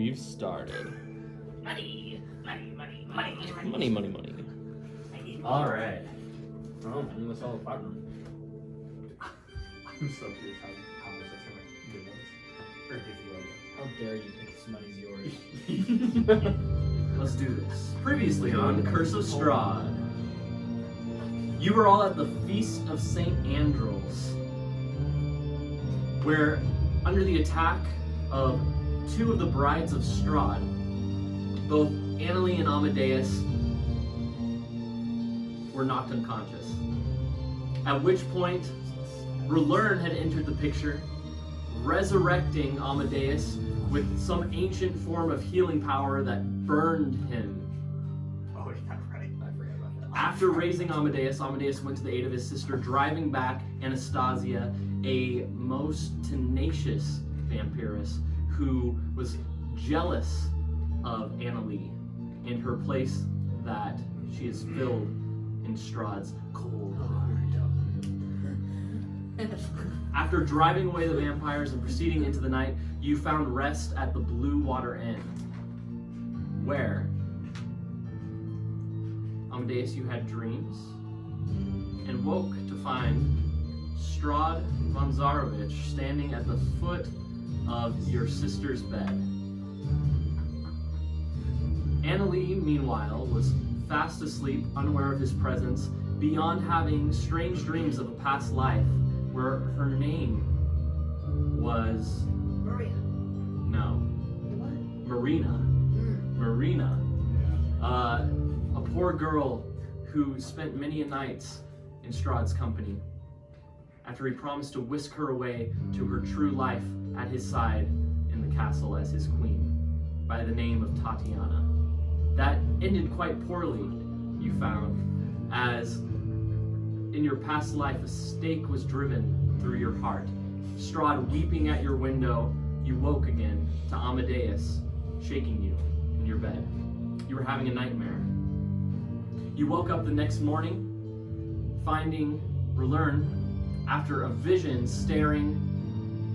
we've started. Money. Money. All right. Oh, man, that's all about them. I'm so curious how much that's gonna give us. Or give you like How dare you think this money's yours? Let's do this. Previously on Curse of Strahd, you were all at the Feast of St. Andros, where, under the attack of two of the brides of Strahd, both Annalie and Amadeus were knocked unconscious. At which point, Relern had entered the picture, resurrecting Amadeus with some ancient form of healing power that burned him. oh yeah, right. I forgot about that. After raising Amadeus, Amadeus went to the aid of his sister, driving back Anastasia, a most tenacious vampiress who was jealous of Annalie and her place that she is filled in Strahd's cold heart. After driving away the vampires and proceeding into the night, you found rest at the Blue Water Inn, where, Amadeus, you had dreams, and woke to find Strahd von Zarovich standing at the foot of your sister's bed. Annalie, meanwhile, was fast asleep, unaware of his presence, beyond having strange dreams of a past life where her name was... Maria. No. What? Marina. Marina. A poor girl who spent many a nights in Strahd's company after he promised to whisk her away to her true life at his side in the castle as his queen, by the name of Tatiana. That ended quite poorly, you found, as in your past life a stake was driven through your heart. Strahd weeping at your window, you woke again to Amadeus shaking you in your bed. You were having a nightmare. You woke up the next morning, finding Relern, after a vision staring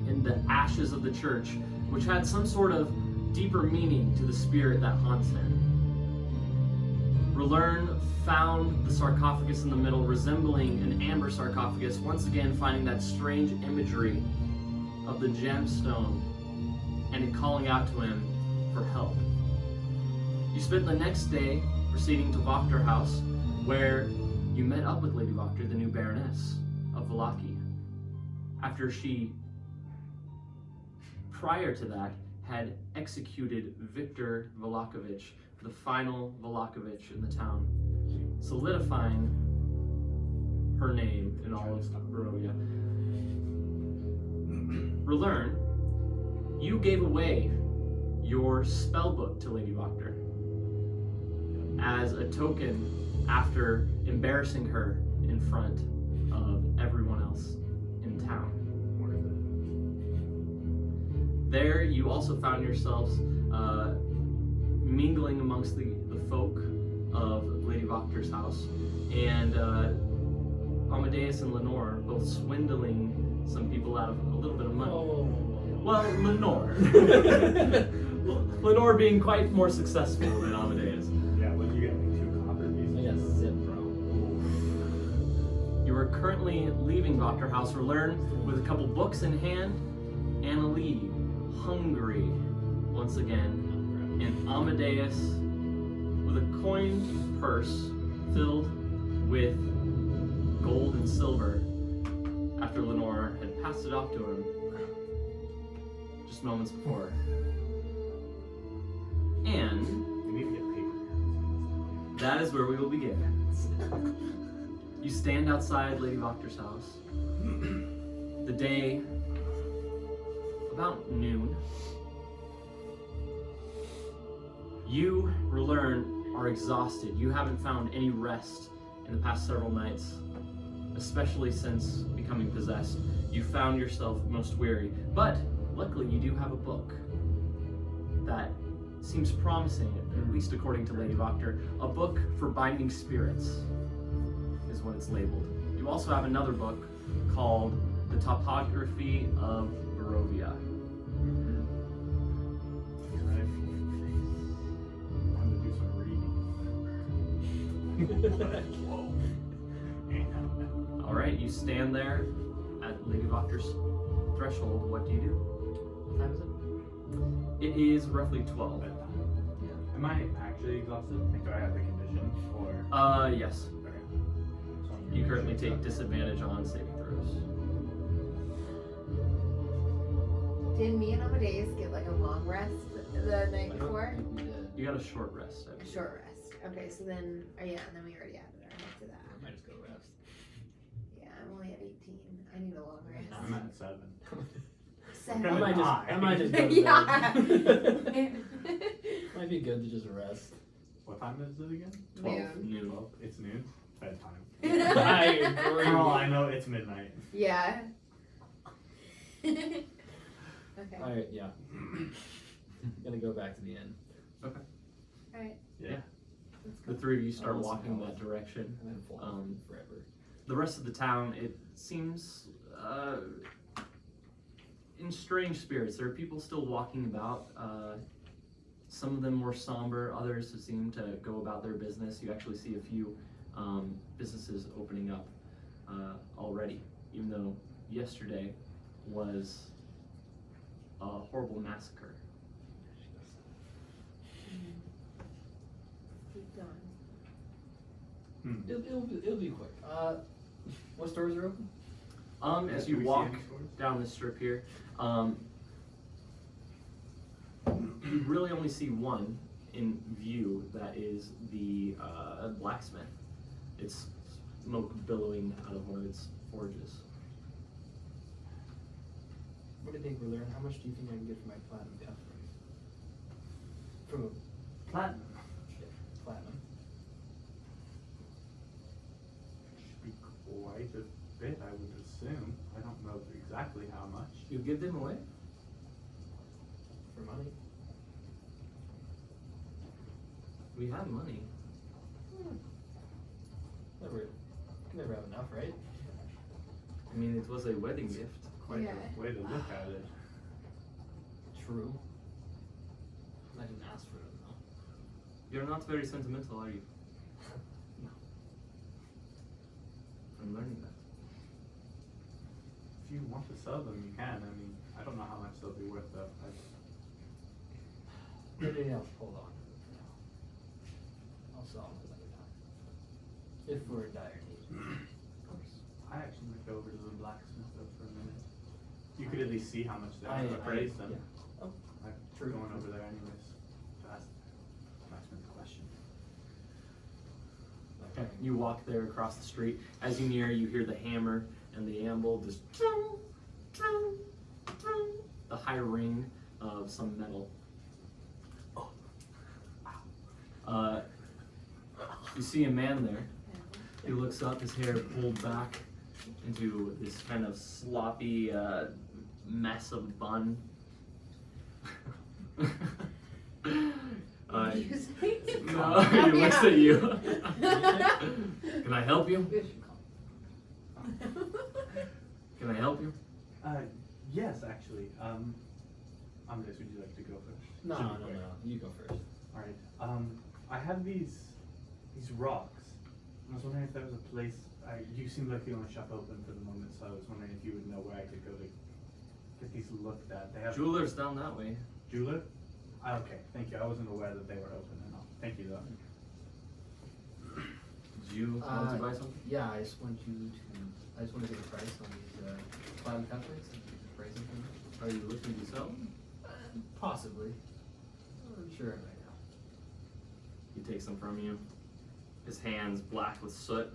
in the ashes of the church, which had some sort of deeper meaning to the spirit that haunts him. Relern found the sarcophagus in the middle, resembling an amber sarcophagus, once again finding that strange imagery of the gemstone and in calling out to him for help. You spent the next day proceeding to Wachter House, where you met up with Lady Wachter, the new Baroness of Vallaki, after she, prior to that, had executed Victor Vallakovich, the final Vallakovich in the town, solidifying her name in all of Barovia. Relern, you gave away your spellbook to Lady Wachter as a token after embarrassing her in front of everyone else in town. There, you also found yourselves mingling amongst the folk of Lady Wachter's house, and Amadeus and Lenore both swindling some people out of a little bit of money. Well, Lenore. Lenore being quite more successful than Amadeus. Yeah, but you get like 2 copper pieces. I got zip, bro. You are currently leaving Wachter House, Relern with a couple books in hand, Annalie, hungry once again, and Amadeus with a coined purse filled with gold and silver after Lenore had passed it off to him just moments before. And We need to get paper. that is where we will begin. You stand outside Lady Wachter's house. The day, about noon. You, Relern, are exhausted. You haven't found any rest in the past several nights, especially since becoming possessed. You found yourself most weary. But luckily, you do have a book that seems promising, at least according to Lady Wachter. A book for binding spirits is what it's labeled. You also have another book called The Topography of Barovia. Whoa. All right, you stand there at Lady Doctor's threshold. What do you do? What time is it? It is roughly 12. Am I actually exhausted? Like, do I have the condition? Or. Yes. Okay. So I'm You gonna currently make take sure disadvantage on saving throws. Did me and Amadeus get like a long rest the night I don't before? think we did. You got a short rest. I A believe. short rest. Okay, so then, yeah, and then we already added our head to I that. might just go rest. Yeah, I'm only at 18. I need a long rest. I'm at 7. Seven. I might just go to Yeah. bed. Might be good to just rest. What time is it again? Noon. 12? It's noon? Bedtime. I agree. For all I know, it's midnight. Yeah. Okay. Alright, yeah. Gonna go back to the inn. Alright. Yeah. Let's The go. three of you start I was walking gonna that direction. And then fall forever. The rest of the town, it seems in strange spirits. There are people still walking about. Some of them more somber, others who seem to go about their business. You actually see a few businesses opening up already, even though yesterday was a horrible massacre. Keep going. It'll be quick. What stores are open? As Do you we see walk any stores? down this strip here, you really only see one in view. That is the blacksmith. It's smoke billowing out of one of its forges. What do you think we learned? How much do you think I can get for my platinum cufflinks? From a Platinum. platinum. Should be quite a bit, I would assume. I don't know exactly how much. You give them away? For money? We have money. Never have enough, right? I mean, it was a wedding gift. Quite Yeah. a way to look at it. True. I didn't ask for them though. You're not very sentimental, are you? No. I'm learning that. If you want to sell them, you can. I mean, I don't know how much they'll be worth though. Anything else? Hold on. I'll sell them another time. If we're in dire need. Of course. I actually might go over to the blacksmith though for a minute. You could at least see how much they appraise them. Yeah. Oh, I'm true. going over there anyways to ask the blacksmith a question. Okay. You walk there across the street. As you near, you hear the hammer and the anvil just the high ring of some metal. You see a man there. He looks up, his hair pulled back into this kind of sloppy mess of bun. Music? No, he looks at you. Can I help you? Can I help you? Yes, actually. Amadeus, would you like to go first? No, Should no, be quick. no. You go first. Alright. I have these rocks. I was wondering if there was a place. You seemed like the only shop open for the moment, so I was wondering if you would know where I could go to get these looked at. They have Jeweler's down that way. jeweler. Okay, thank you. I wasn't aware that they were open and all. Thank you though. Did you want to buy something? Yeah, I just want to get a price on these platinum cufflinks. Price them for me. Are you looking to sell them? Possibly. I'm sure right now. He takes them from you. His hands black with soot.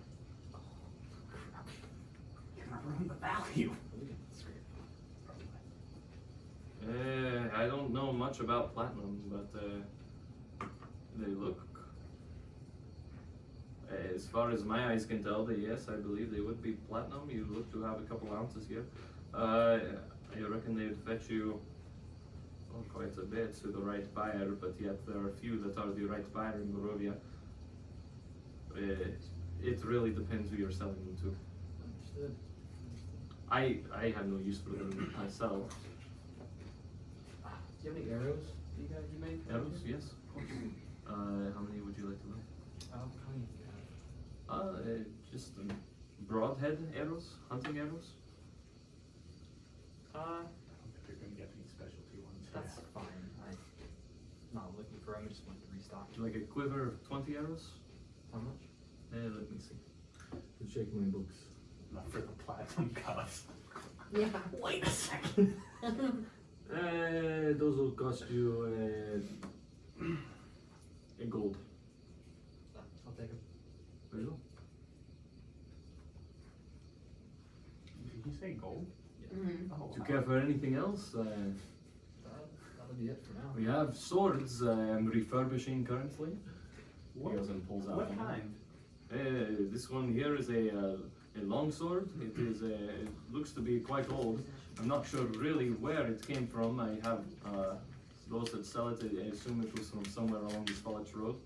You're gonna ruin the value. We can scrape. I don't know much about platinum, but they look. As far as my eyes can tell, yes, I believe they would be platinum. You look to have a couple ounces here. I reckon they would fetch you quite a bit to the right buyer, but yet there are a few that are the right buyer in Barovia. It really depends who you're selling them to. Understood. I have no use for them myself. Do you have any arrows you make? Arrows, yes, of course. How many would you like to buy? How many do you have? Just broadhead arrows, hunting arrows. I don't think you're gonna get any specialty ones. That's fine. I'm not looking for them. I just wanted to restock. Would you like a quiver of 20 arrows? How much? Let me see. To check my books. Not for the platinum cups. Yeah. Wait a second. Those will cost you A gold. I'll take them. There you go. Did you say gold? Mm-hmm. Oh, Do you care for anything else? That'll be it for now. We have swords I'm refurbishing currently. What, He goes and pulls out what one. kind? This one here is a long sword. It is it looks to be quite old. I'm not sure really where it came from. I have those that sell it. I assume it was from somewhere along the Svalich Road.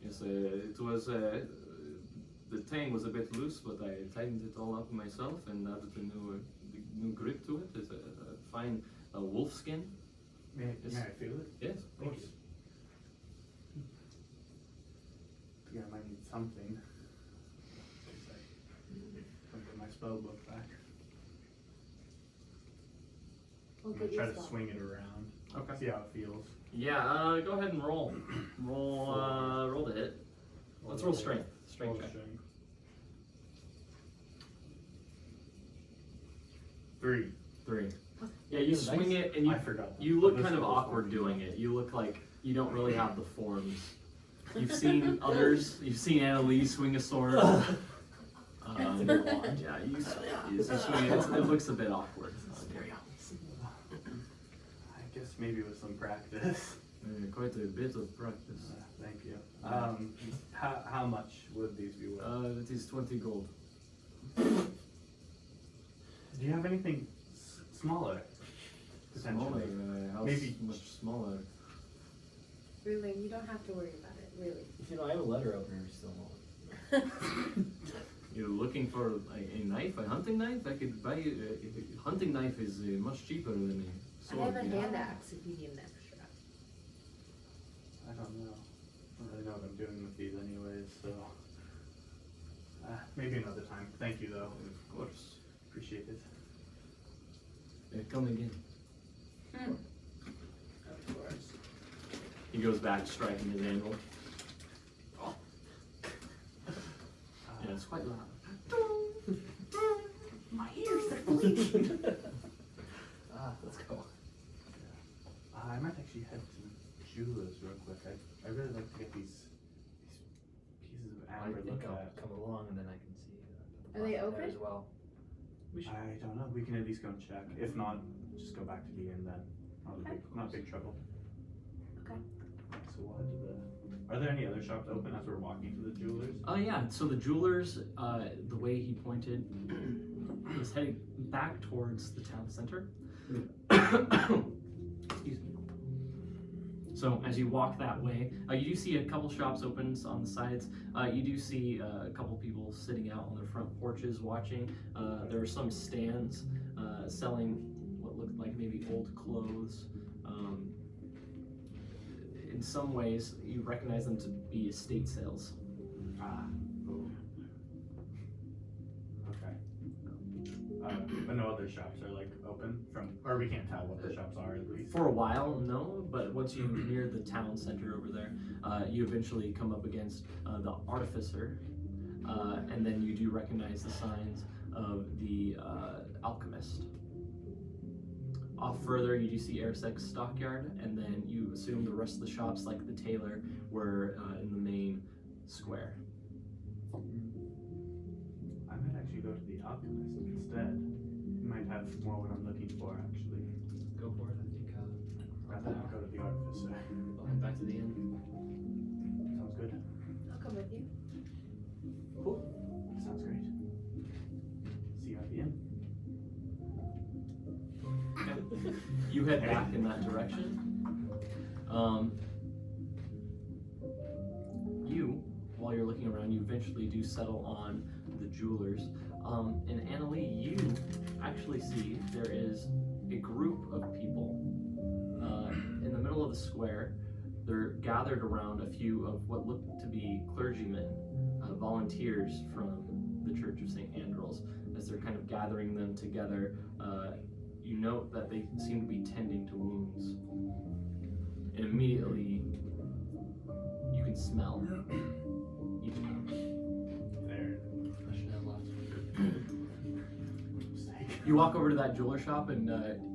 Yes, it was. The tang was a bit loose, but I tightened it all up myself and added a new grip to it. It's a fine wolf skin. May Yes. I feel it? Yes, of Thank course. you. I think I might need something. I'll get my spell book back. We'll I'm get gonna try you to stuff. swing it around. Okay. See how it feels. Yeah. Go ahead and roll. Roll the hit. Let's roll strength. Strength check. 3. 3. Yeah, you swing it and I forgot. you look This kind of was awkward 14. doing it. You look like you don't really have the forms. You've seen others. You've seen Annalise swing a sword. Yeah, you swing it. It looks a bit awkward. I guess maybe with some practice. Quite a bit of practice. Thank you. How much would these be worth? It is 20 gold. Do you have anything smaller? Smaller. Potentially. How Maybe- much smaller? Really, you don't have to worry about it, really. You know, I have a letter opener still. You're looking for a knife, a hunting knife? I could buy you. A hunting knife is much cheaper than a I sword. have a you know? hand axe if you need an extra. I don't know. I don't really know what I'm doing with these anyways, so. Maybe another time. Thank you though. Of course. Appreciate it. Come again. Of course. He goes back striking his anvil. Yeah, it's quite loud. My ears are bleeding. Let's go. I might actually head to Jewelers real quick. I really like to get these pieces of I amber think looked I'll at. come along and then I can see. Are they there open? as well? We should. I don't know. We can at least go and check. If not, just go back to the inn then. Not big trouble. Okay. So we'll head to the. Are there any other shops open as we're walking to the jewelers? Oh yeah, so the jewelers, the way he pointed, was heading back towards the town center. Excuse me. So as you walk that way, you do see a couple shops open on the sides. You do see a couple people sitting out on their front porches watching. There are some stands selling what looked like maybe old clothes. In some ways, you recognize them to be estate sales. Cool. Okay. But no other shops are like open or we can't tell what the shops are at least. For a while, no, but once you near the town center over there, you eventually come up against the artificer, and then you do recognize the signs of the alchemist. Off further, you do see Airsek's stockyard, and then you assume the rest of the shops, like the tailor, were in the main square. I might actually go to the alchemist instead. He might have more what I'm looking for actually. Go for it. I think. Rather than go to the artificer. I'll head back to the inn. Sounds good. I'll come with you. Cool. Sounds great. See you at the inn. You head back in that direction. While you're looking around, you eventually do settle on the jewelers. And Annalie, you actually see there is a group of people in the middle of the square. They're gathered around a few of what look to be clergymen, volunteers from the Church of St. Andrew's. As they're kind of gathering them together, you note that they seem to be tending to wounds. And immediately, you can smell each of them. There. I should have lots. You walk over to that jeweler shop and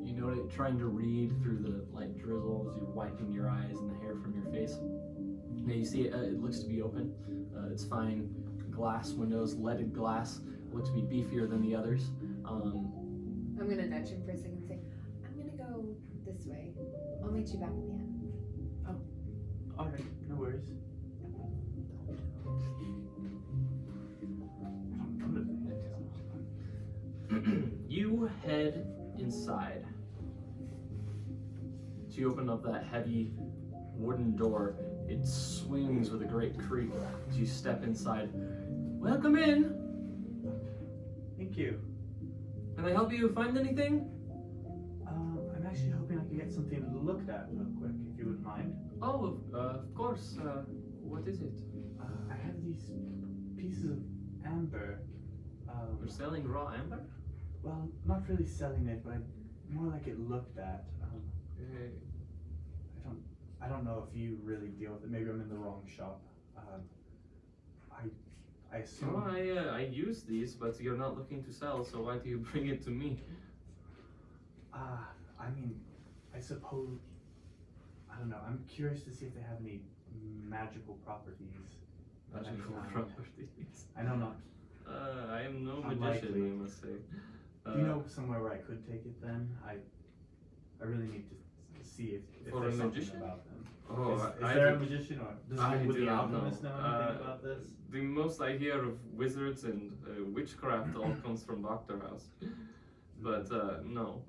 you notice trying to read through the like drizzle as you're wiping your eyes and the hair from your face. And you see it looks to be open. It's fine glass windows, leaded glass. Looks to be beefier than the others. I'm gonna nudge him for a second and say, I'm gonna go this way. I'll meet you back at the end. Alright, no worries. You head inside. So you open up that heavy wooden door. It swings with a great creak as you step inside. Welcome in. Thank you. Can I help you find anything? I'm actually hoping I can get something looked at real quick, if you wouldn't mind. Oh, of course. What is it? I have these pieces of amber. You're selling raw amber? Well, not really selling it, but more like it looked at. I don't know if you really deal with it. Maybe I'm in the wrong shop. I assume. No, I use these, but you're not looking to sell, so why do you bring it to me? I mean, I suppose. I don't know. I'm curious to see if they have any magical properties. that I Magical found. properties. I know not. I am no Unlikely. magician, I must say. Do you know somewhere where I could take it then? I really need to see if For there's a something magician? about them. Oh, is I there a do- magician or I would do the not know. alchemist know anything about this? The most I hear of wizards and witchcraft all comes from Doctor House. But no.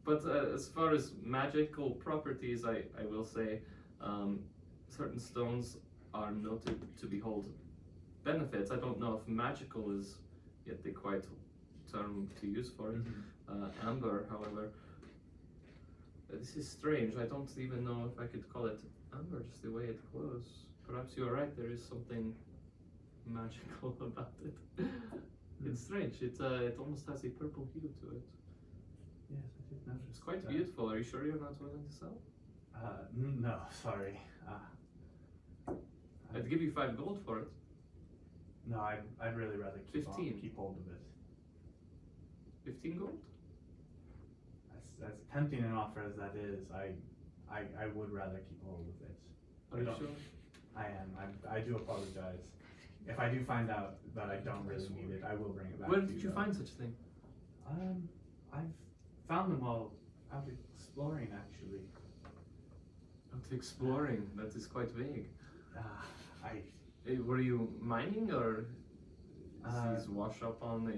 But as far as magical properties, I will say certain stones are noted to behold benefits. I don't know if magical is yet the quite term to use for it. Amber, however, this is strange. I don't even know if I could call it amber, just the way it glows. Perhaps you're right, there is something magical about it. It's strange. It almost has a purple hue to it. Yes, I did notice. It's quite that. beautiful. Are you sure you're not willing to sell? No, sorry. I'd give you 5 gold for it. No, I'd really rather keep 15. keep hold of it. 15 gold? As tempting an offer as that is, I would rather keep hold of it. Are you don't- sure? I am. I do apologize. If I do find out that I don't really need it, I will bring it back. Where to did you though. find such a thing? I've found them while out exploring, actually. Out exploring. That is quite vague. Were you mining or is these wash up on the?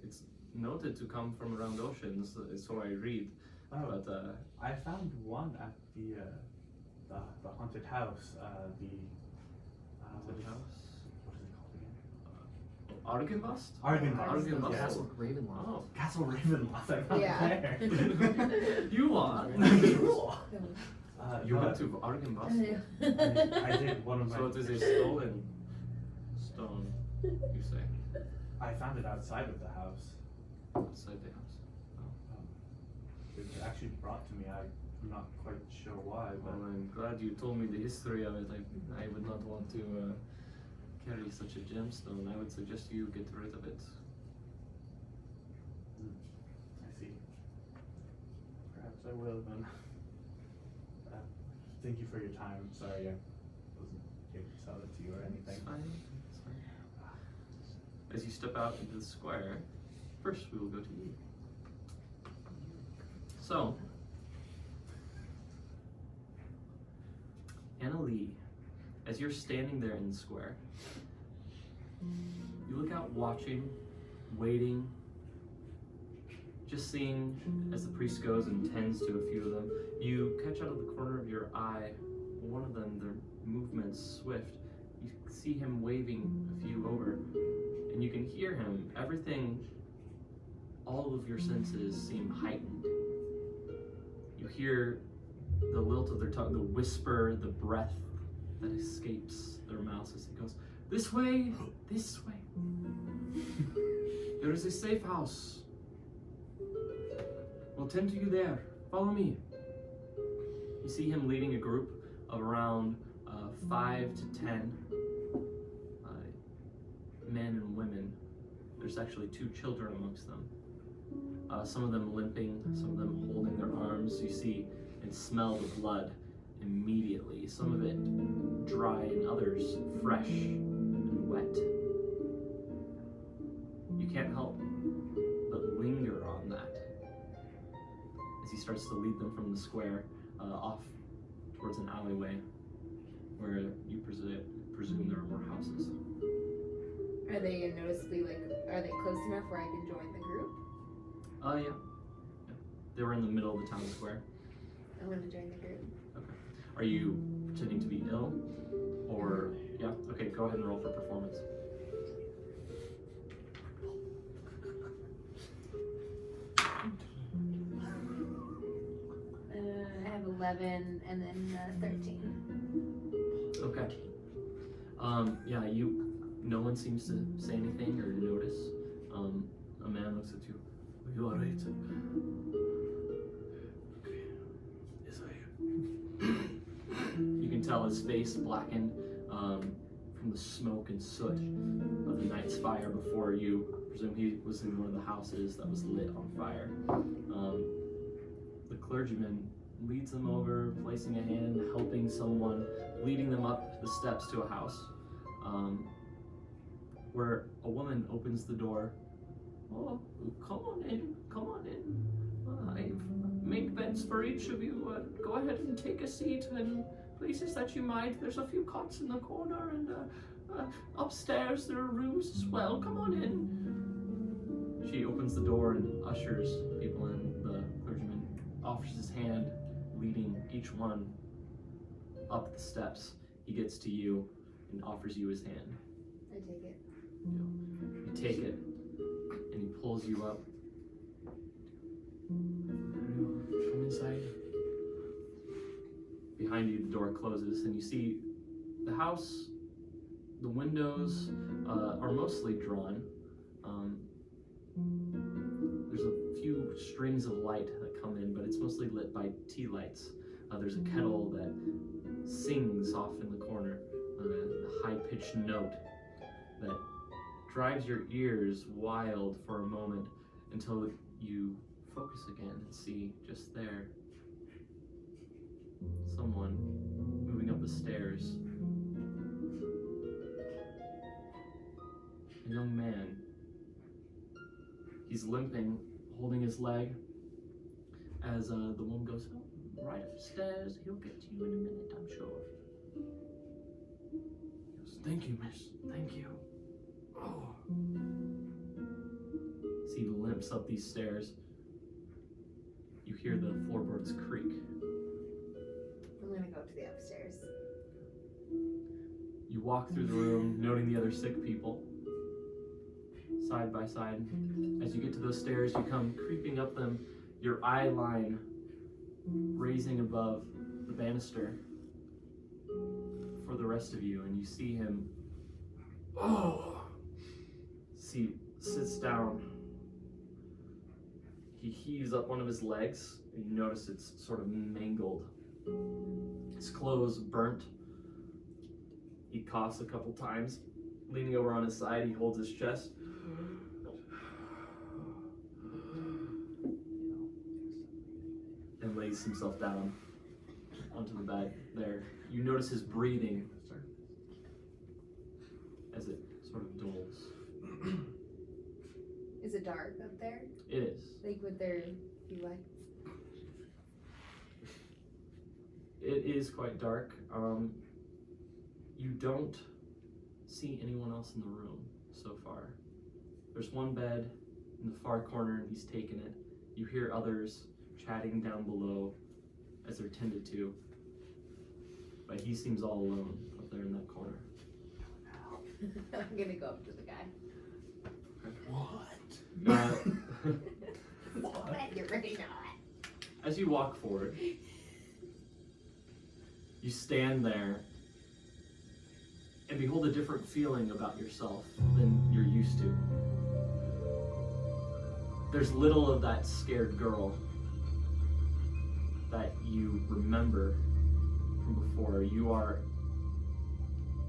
It's noted to come from around oceans, so I read. Oh, But I found one at the haunted house. haunted house. What is it called again? Argynvost? Argynvost. Argynvost. Yes. Castle Ravenloft. Oh, Castle Ravenloft. I found Yeah. it there. you are. You no, went to Argynvost. I did one of my. So it is a stolen stone, you say, I found it outside of the house. outside the house. It was actually brought to me. I'm not quite sure why, but Well, I'm glad you told me the history of it. I would not want to carry such a gemstone. I would suggest you get rid of it. I see. Perhaps I will then. Thank you for your time. Sorry I wasn't able to sell it to you or anything. It's fine. It's fine. As you step out into the square, first we will go to you. So, Anna Lee, as you're standing there in the square, you look out watching, waiting, just seeing as the priest goes and tends to a few of them. You catch out of the corner of your eye one of them, their movement's swift. You see him waving a few over, and you can hear him. Everything, all of your senses seem heightened. You hear the lilt of their tongue, the whisper, the breath that escapes their mouths as it goes, this way, this way. There is a safe house. We'll tend to you there. Follow me. You see him leading a group of around 5 to 10 men and women. There's actually 2 children amongst them. Some of them limping, some of them holding their arms. You see and smell the blood immediately. Some of it dry and others fresh and wet. You can't help but linger on that as he starts to lead them from the square off towards an alleyway where you presume there are more houses. Are they noticeably are they close enough where I can join the group? Yeah. They were in the middle of the town square. I want to join the group. Okay. Are you pretending to be ill? Or, yeah? Okay, go ahead and roll for performance. I have 11 and then 13. Okay. Yeah, no one seems to say anything or notice. A man looks at you. Are you alright? Yes, I am. You can tell his face blackened from the smoke and soot of the night's fire before you. Presume he was in one of the houses that was lit on fire. The clergyman leads them over, placing a hand, helping someone, leading them up the steps to a house, where a woman opens the door. Oh, come on in, come on in. I've made beds for each of you. Go ahead and take a seat, and places that you might. There's a few cots in the corner, and upstairs there are rooms as well. Come on in. She opens the door and ushers people in. The clergyman offers his hand, leading each one up the steps. He gets to you and offers you his hand. I take it. You take it, and he pulls you up. Come inside. Behind you, the door closes, and you see the house. The windows are mostly drawn. There's a few strings of light that come in, but it's mostly lit by tea lights. There's a kettle that sings off in the corner, a high-pitched note that drives your ears wild for a moment until you focus again and see just there someone moving up the stairs. A young man. He's limping, holding his leg, as the woman goes, oh, right upstairs. He'll get to you in a minute, I'm sure. He goes, thank you, miss. Thank you. Oh. As he limps up these stairs, you hear the floorboards creak. I'm gonna go to the upstairs. You walk through the room, noting the other sick people, side by side. As you get to those stairs, you come creeping up them, your eye line raising above the banister for the rest of you, and you see him. Oh! Sits down. He heaves up one of his legs, and you notice it's sort of mangled. His clothes burnt. He coughs a couple times. Leaning over on his side, he holds his chest. And lays himself down onto the bed there. You notice his breathing as it sort of dulls. Is it dark up there? It is. Like, would there be lights? It is quite dark. You don't see anyone else in the room so far. There's one bed in the far corner, and he's taken it. You hear others chatting down below as they're tended to, but he seems all alone up there in that corner. I'm gonna go up to the guy. What? What? You're ready now. As you walk forward, You stand there and behold a different feeling about yourself than you're used to. There's little of that scared girl that you remember from before. You are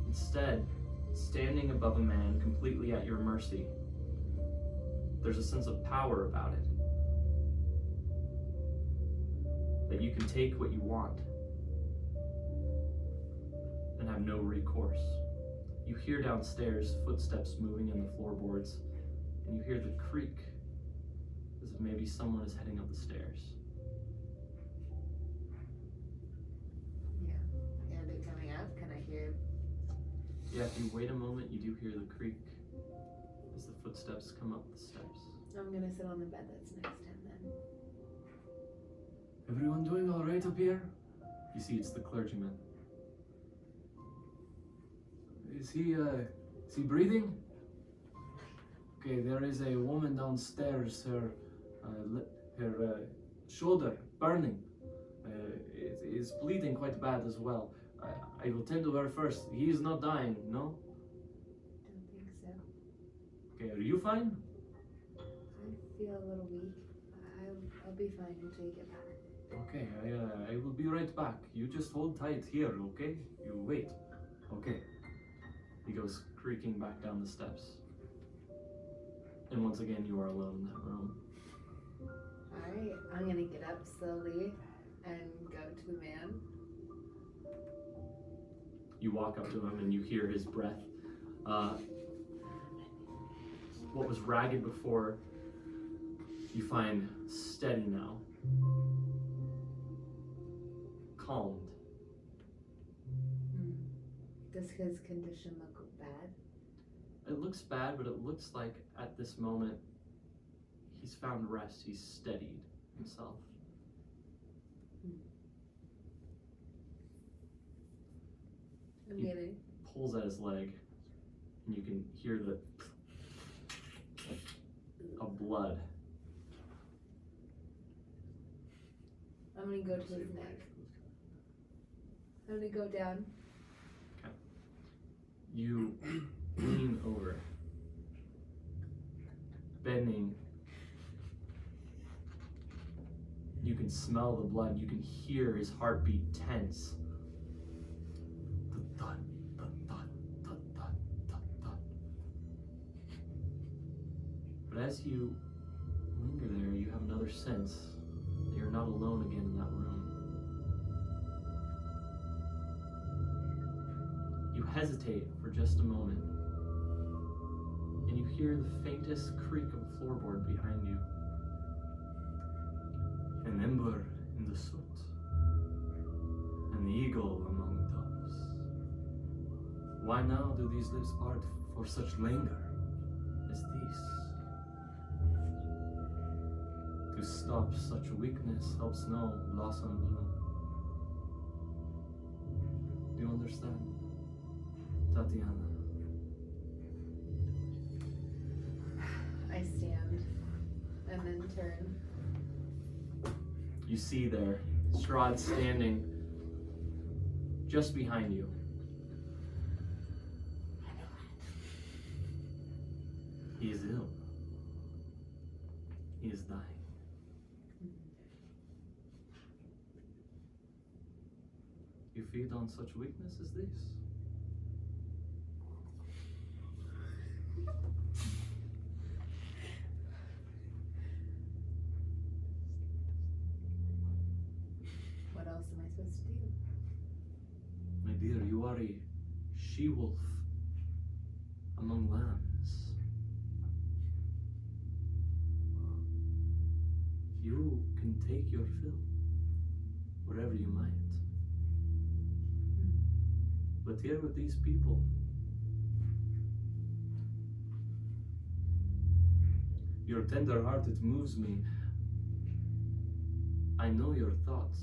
instead standing above a man completely at your mercy. There's a sense of power about it. That you can take what you want and have no recourse. You hear downstairs footsteps moving in the floorboards, and you hear the creak as if maybe someone is heading up the stairs. Yeah. And it coming up, can I hear? Yeah, if you wait a moment, you do hear the creak as the footsteps come up the steps. I'm gonna sit on the bed that's next to him then. Everyone doing all right up here? You see, it's the clergyman. Is he breathing? Okay, there is a woman downstairs. Her shoulder burning. It is bleeding quite bad as well. I will tend to her first. He is not dying, no? Don't think so. Okay, are you fine? I feel a little weak. I'll be fine until you get back. Okay, I will be right back. You just hold tight here, okay? You wait. Okay. He goes creaking back down the steps. And once again, you are alone in that room. Alright, I'm gonna get up slowly and go to the man. You walk up to him and you hear his breath. What was ragged before, you find steady now. Calmed. Does his condition look bad? It looks bad, but it looks like at this moment he's found rest. He's steadied himself. I'm He gonna. pulls at his leg, and you can hear the of blood. I'm gonna go to his neck. I'm gonna go down. You lean over, bending. You can smell the blood. You can hear his heartbeat tense. The thud, the thud, the thud, the thud. But as you linger there, you have another sense that you're not alone again in that room. You hesitate for just a moment, and you hear the faintest creak of a floorboard behind you. An ember in the soot, an eagle among doves. Why now do these lips part for such languor as this? To stop such weakness helps no blossom bloom. Do you understand, Tatiana? I stand and then turn. You see there, Strahd standing just behind you. He is ill. He is dying. You feed on such weakness as this? What else am I supposed to do? My dear, you are a she-wolf among lambs. You can take your fill, wherever you might. But here with these people, your tender heart, it moves me. I know your thoughts.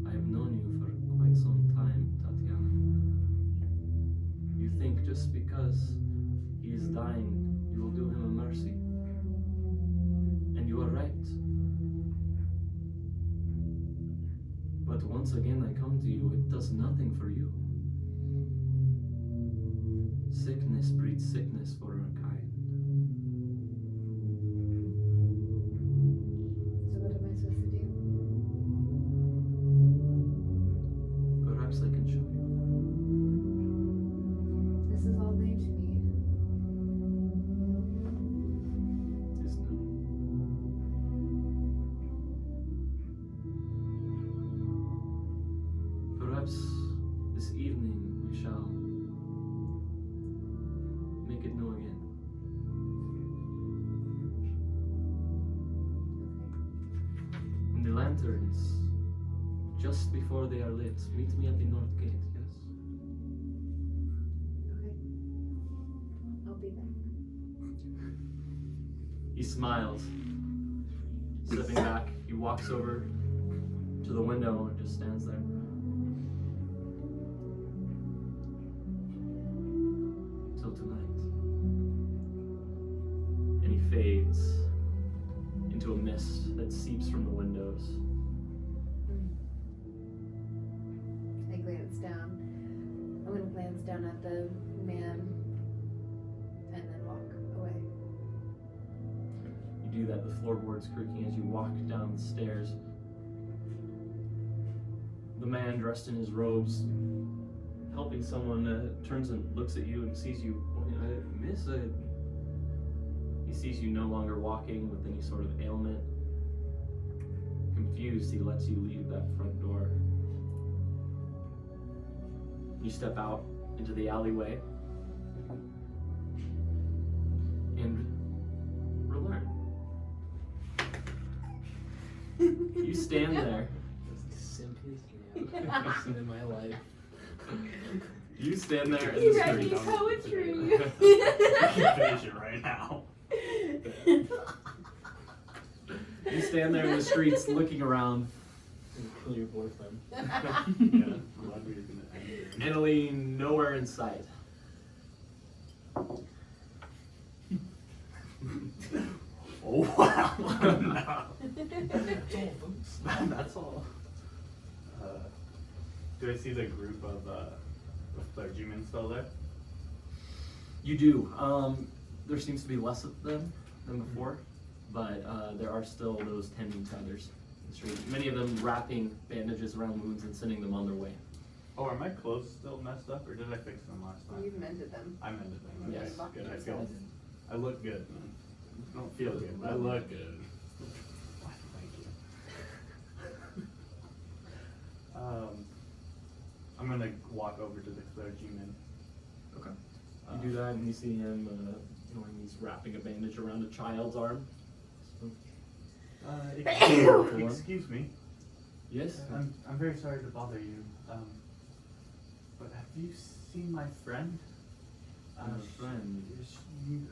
I have known you for quite some time, Tatiana. You think just because he is dying, you will do him a mercy. And you are right. But But once again I come to you, it does nothing for you. Sickness breeds sickness for our kind. So what am I supposed to do? Perhaps I can show you. This is all new to me. It is known. Perhaps this evening we shall make it new again. When the lanterns, just before they are lit, meet me at the north gate, yes? Okay. I'll be back. He smiles. Stepping back, he walks over to the window and just stands there. Till tonight. And he fades into a mist that seeps from the windows. I glance down. I'm gonna glance down at the man and then walk away. You do that, the floorboards creaking as you walk down the stairs. The man dressed in his robes, helping someone, turns and looks at you and sees you. Miss, he sees you no longer walking with any sort of ailment. Confused, he lets you leave that front door. You step out into the alleyway and relearn. You stand there. That's the simplest game I've seen in my life. You stand there in You the read street. me poetry. Finish it right now. You stand there in the streets looking around. And kill your boyfriend. Yeah, glad we were gonna end here. Italy nowhere in sight. Oh wow! That's all, folks. That's all. Do I see the group of clergymen still there? You do. There seems to be less of them than before, but there are still those tending to others in the street. Many of them wrapping bandages around wounds and sending them on their way. Oh, are my clothes still messed up, or did I fix them last time? You've mended them. I mended them. Okay, Yes. good. I look good. Man. I don't feel good, but I look good. Thank you. I'm gonna walk over to the clergyman. Okay. You do that, and you see him, when he's wrapping a bandage around a child's arm. So, Excuse me. yes. I'm very sorry to bother you. But have you seen my friend? Your friend.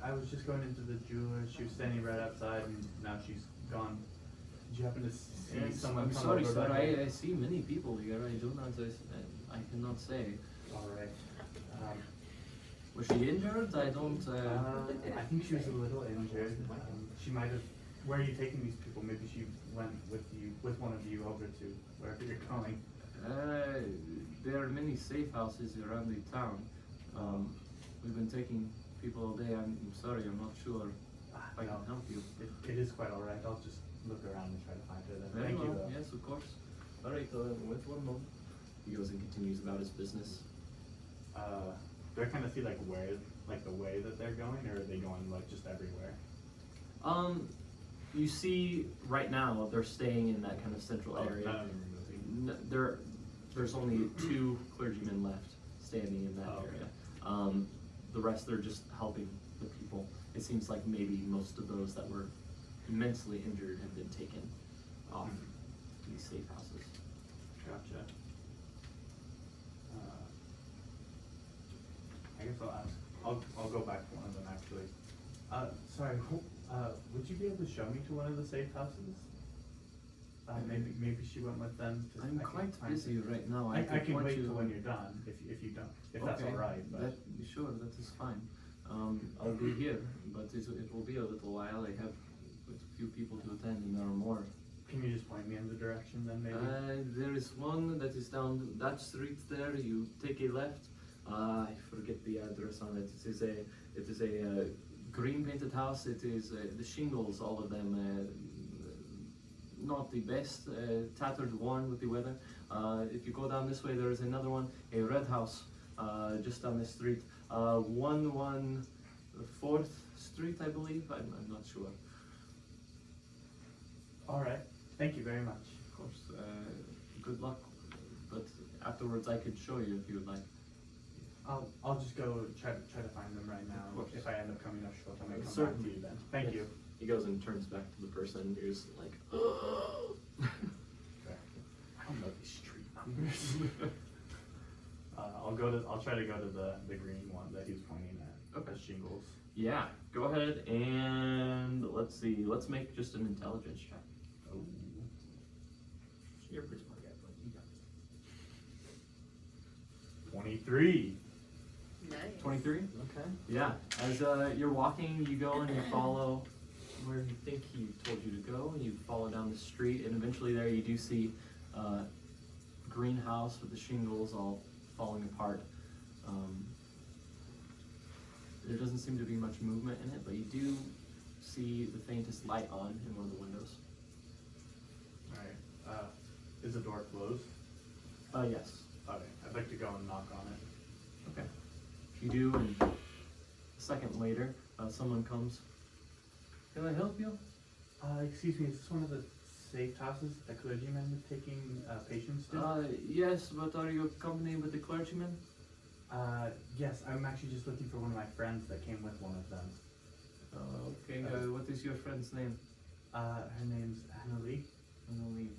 I was just going into the jeweler's. She was standing right outside, and now she's gone. Did you happen to see Yes, someone I'm come sorry, over sir. by here? I see many people here. I do not. I cannot say. All right. Was she injured? I don't. I think she was a little injured. She might have. Where are you taking these people? Maybe she went with one of you over to wherever you're going. There are many safe houses around the town. We've been taking people all day. I'm sorry. I'm not sure if I can help you. It is quite all right. I'll just look around and try to find her. Then. Very Thank well. you. Though. Yes, of course. All right. Wait 1 moment. He goes and continues about his business. Do I kind of see like the way that they're going, or are they going like just everywhere? You see right now they're staying in that kind of central area. None of them are moving. There's only 2 clergymen left standing in that area. The rest they're just helping the people. It seems like maybe most of those that were immensely injured have been taken off these safe houses. Gotcha. I guess I'll ask. I'll go back to one of them actually. Sorry. Would you be able to show me to one of the safe houses? Maybe she went with them. I'm quite busy right now. I could can point wait you- till when you're done if you don't that's all right. But Sure, that is fine. I'll be here, but it will be a little while. I have a few people to attend, and there are more Can you just point me in the direction then, maybe? There is one that is down that street there. You take a left. I forget the address on it. It is a green painted house. It is the shingles, all of them, not the best. Tattered, worn with the weather. If you go down this way, there is another one, a red house, just down the street. 114th Street, I believe. I'm not sure. All right. Thank you very much. Of course. Good luck. But afterwards, I could show you if you would like. I'll just go try to find them right now. Of course. If I end up coming up short, I'm gonna come back Certainly. to you then. Thank you. He goes and turns back to the person who's like, I don't know these street numbers. I'll try to go to the green one that he was pointing at. Okay. The shingles. yeah, go ahead and let's see. Let's make just an intelligence check. Oh. You're a pretty smart guy, but you got it. 23. Nice. 23? Okay. Yeah. As you're walking, you go and you follow where you think he told you to go, and you follow down the street, and eventually there you do see greenhouse with the shingles all falling apart. There doesn't seem to be much movement in it, but you do see the faintest light on in one of the windows. Alright. Is the door closed? Yes. Okay. I'd like to go and knock on it. Okay. You do, and a second later, someone comes. Can I help you? Excuse me, is this one of the safe houses the clergyman is taking patients to? Yes, but are you accompanied with the clergyman? Yes, I'm actually just looking for one of my friends that came with one of them. Okay, what is your friend's name? Her name's Anna Lee. Emily.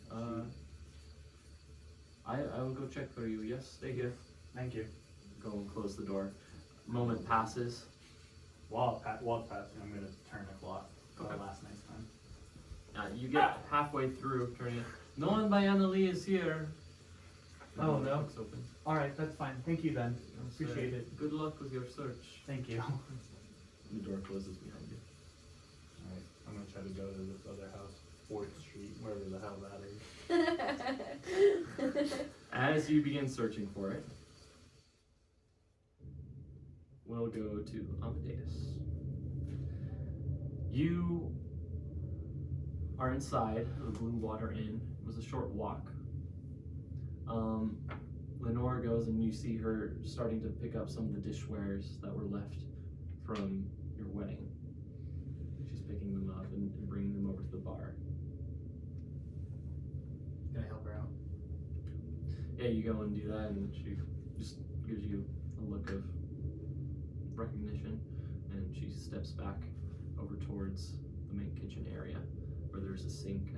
I will go check for you. Yes, stay here. Thank you. Go and close the door. Moment passes. While it's passing, I'm gonna turn the clock. Okay. Last night's time. You get halfway through, turning it. No one by Annalie is here. The Oh, door no? clicks open. Alright, that's fine. Thank you then. Appreciate it. Good luck with your search. Thank you. The door closes behind you. Alright, I'm gonna try to go to this other house, 4th Street, wherever the hell that is. As you begin searching for it, we'll go to Amadeus. You are inside the Blue Water Inn. It was a short walk. Lenora goes and you see her starting to pick up some of the dishwares that were left from your wedding. She's picking them up and bringing them over to the bar. Can I help her out? Yeah, you go and do that, and she just gives you a look of recognition, and she steps back over towards the main kitchen area where there's a sink.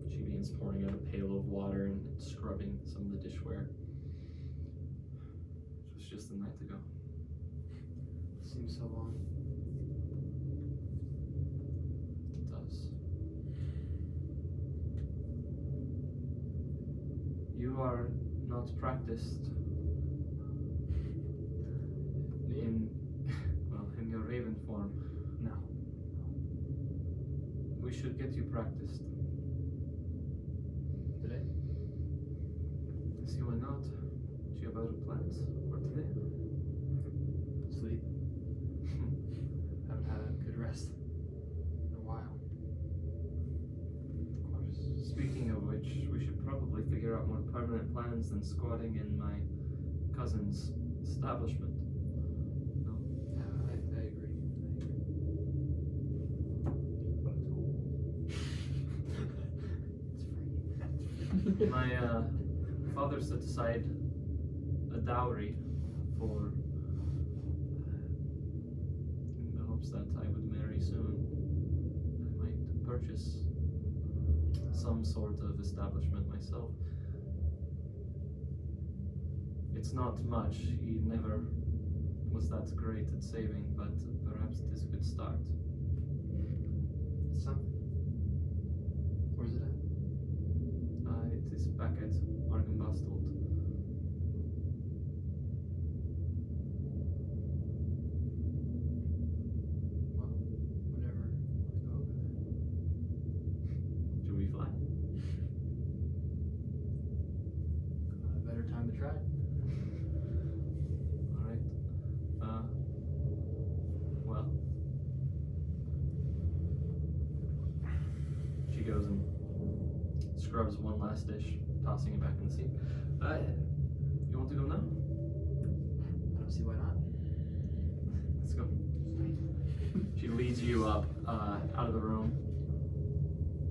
She begins pouring out a pail of water and scrubbing some of the dishware. It was just the night ago. Seems so long. It does. You are not practiced in your raven form. No. We should get you practiced. Today? I see why not. Do you have other plans for today? Sleep. Haven't had a good rest in a while. Of course. Speaking of which, we should probably figure out more permanent plans than squatting in my cousin's establishment. No? Yeah, I agree. But it's cool. It's free. My father set aside a dowry for in the hopes that I would marry soon. I might purchase some sort of establishment myself. It's not much. He never was that great at saving, but perhaps it is a good start. Something. Where's it at? It is back at Argenbastelt. Well, whenever I want to go over there. Strahd. Alright. Well. She goes and scrubs one last dish, tossing it back in the sink. You want to go now? I don't see why not. Let's go. She leads you up out of the room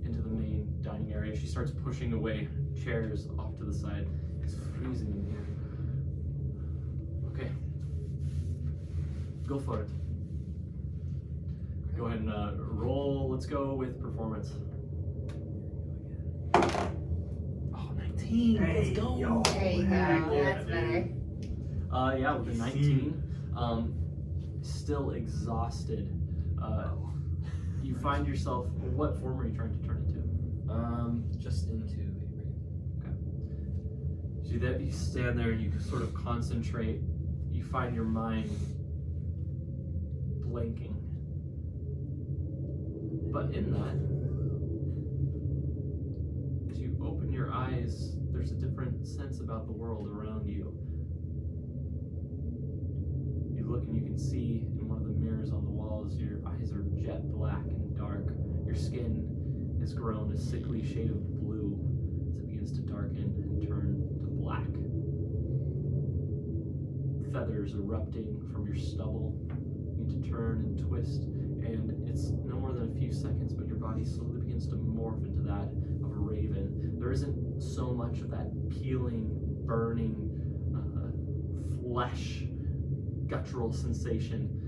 into the main dining area. She starts pushing away chairs off to the side. It's freezing in here. Okay. Go for it. Go ahead and roll. Let's go with performance. Oh, 19. Let's go. Yo, There you go. heck yeah, That's better. dude. Yeah, with a 19. Still exhausted. You find yourself. What form are you trying to turn into? Just into a raven. So that you stand there and you sort of concentrate. You find your mind blanking. But in that, as you open your eyes, there's a different sense about the world around you. You look and you can see in one of the mirrors on the walls, your eyes are jet black and dark. Your skin has grown a sickly shade of blue as it begins to darken and turn to black. Feathers erupting from your stubble begin to turn and twist, and it's no more than a few seconds, but your body slowly begins to morph into that of a raven. There isn't so much of that peeling, burning, flesh, guttural sensation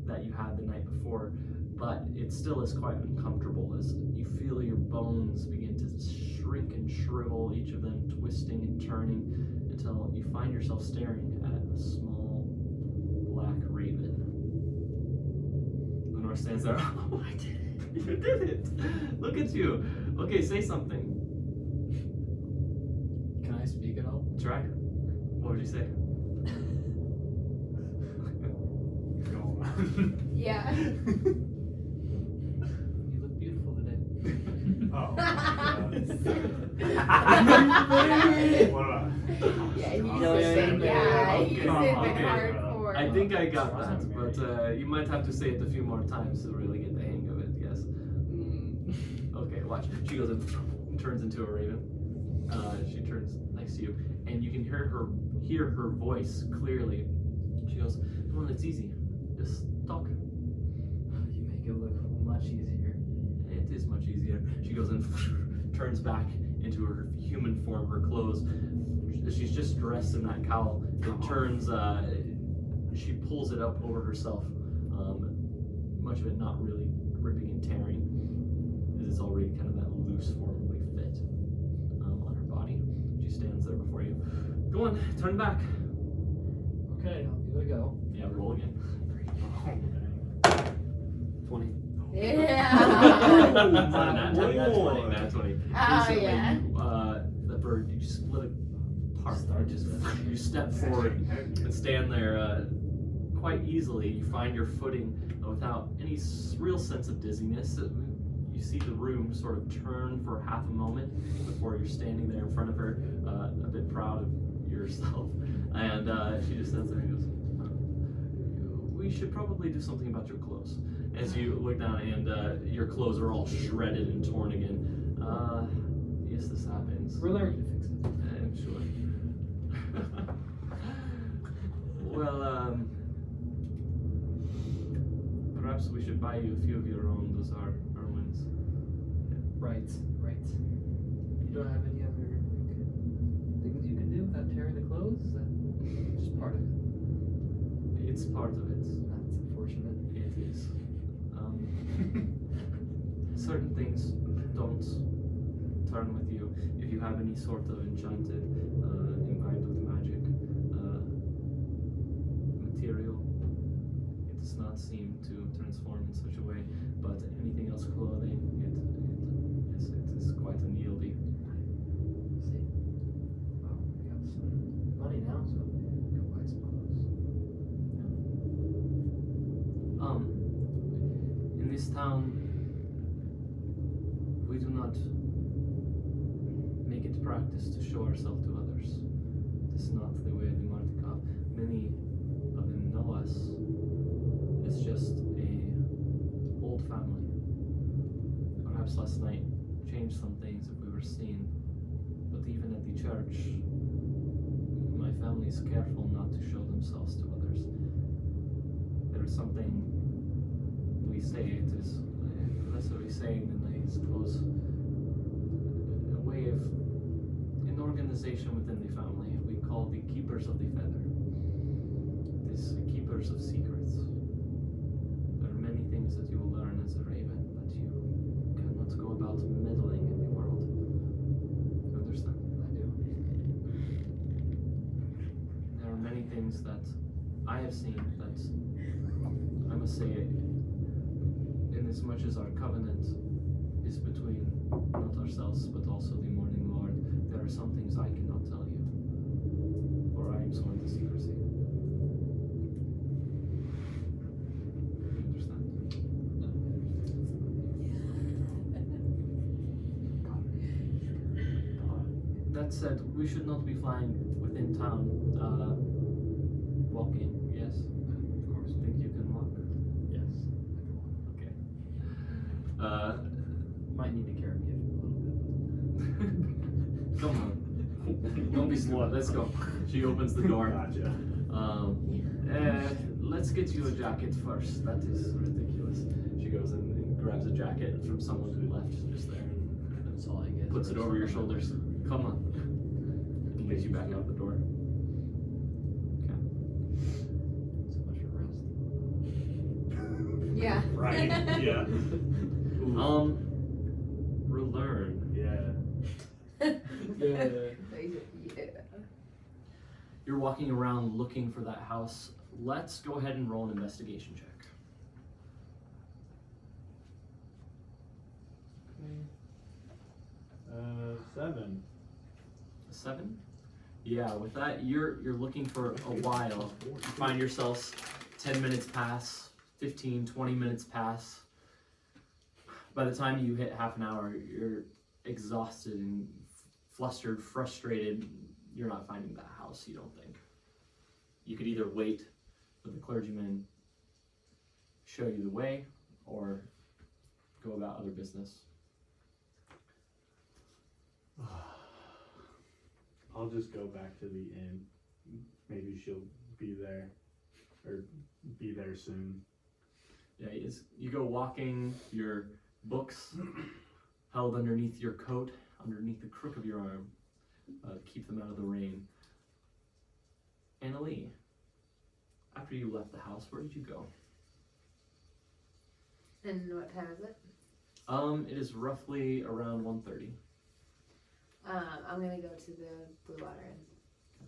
that you had the night before, but it still is quite uncomfortable as you feel your bones begin to shrink and shrivel, each of them twisting and turning until you find yourself staring at a small black raven. Lenore stands there. Oh, I did it! You did it! Look at you! Okay, say something. Can I speak at all? Try. What would you say? Go on. Yeah. You look beautiful today. Oh. What about? Yeah, you No, said yeah, it. Yeah, you okay, said okay. it hardcore. I think I got that, but you might have to say it a few more times to really get the hang of it, yes. Okay, watch. She goes and turns into a raven. She turns next to you, and you can hear her voice clearly. She goes, "Come on, it's easy. Just talk." You make it look much easier. It is much easier. She goes and turns back into her human form, her clothes. She's just dressed in that cowl. It turns, she pulls it up over herself. Much of it not really ripping and tearing, as it's already kind of that loose formally fit on her body. She stands there before you. Go on, turn back. Okay, I'll give it a go. Yeah, roll again. 20. Yeah. Nat 20. Oh, Instantly, yeah. the bird, you split apart. You step forward and stand there quite easily. You find your footing without any real sense of dizziness. You see the room sort of turn for half a moment before you're standing there in front of her, a bit proud of yourself. And she just stands there and goes, "We should probably do something about your clothes." As you look down and your clothes are all shredded and torn again. Yes, this happens. We're learning to fix it. I'm sure. Well, perhaps we should buy you a few of your own. Those are ermines. Right. You don't have any other things you can do without tearing the clothes? Is that just part of it? It's part of it. That's unfortunate. It is. Certain things don't turn with you if you have any sort of enchanted, imbibed with magic material. It does not seem to transform in such a way, but anything else, clothing, it is quite unwieldy. See? Well, we got some money now, so we can buy some clothes. In this town, we do not make it practice to show ourselves to others. This is not the way of the Martikov. Many of them know us. It's just a old family. Perhaps last night changed some things that we were seeing. But even at the church, my family is careful not to show themselves to others. There is something we say, it is less of a saying than I suppose a way of an organization within the family. We call the keepers of the feather. It is keepers of secrets. There are many things that you will learn as a raven, but you cannot go about meddling in the world. You understand? I do. There are many things that I have seen that I must say, in as much as our covenant is between not ourselves but also the morning Lord, there are some things I cannot tell you, for I am sworn to secrecy. You understand? That said, we should not be flying within town. Walking, yes? Of course. Think you can walk? Yes. Okay. Might need to carry me a little bit. Come on. Don't be slow. Let's go. She opens the door. Gotcha. Let's get you a jacket first. That is ridiculous. She goes and grabs a jacket from someone who left just there. That's all I get. Puts it over your shoulders. Come on. And leads you back out the door. Okay. So much for rest. Yeah. Right. Yeah. Relearn. Yeah. Yeah. You're walking around looking for that house. Let's go ahead and roll an investigation check. 7. A 7? Yeah, with that, you're looking for a while. You find yourselves 10 minutes pass, 15, 20 minutes pass. By the time you hit half an hour, you're exhausted and flustered, frustrated. You're not finding that house, you don't think. You could either wait for the clergyman show you the way or go about other business. I'll just go back to the inn. Maybe she'll be there, or be there soon. Yeah, you go walking, your books held underneath your coat, underneath the crook of your arm, to keep them out of the rain. Annalie, after you left the house, where did you go? And what time is it? It is roughly around 1:30. I'm gonna go to the Blue Water Inn.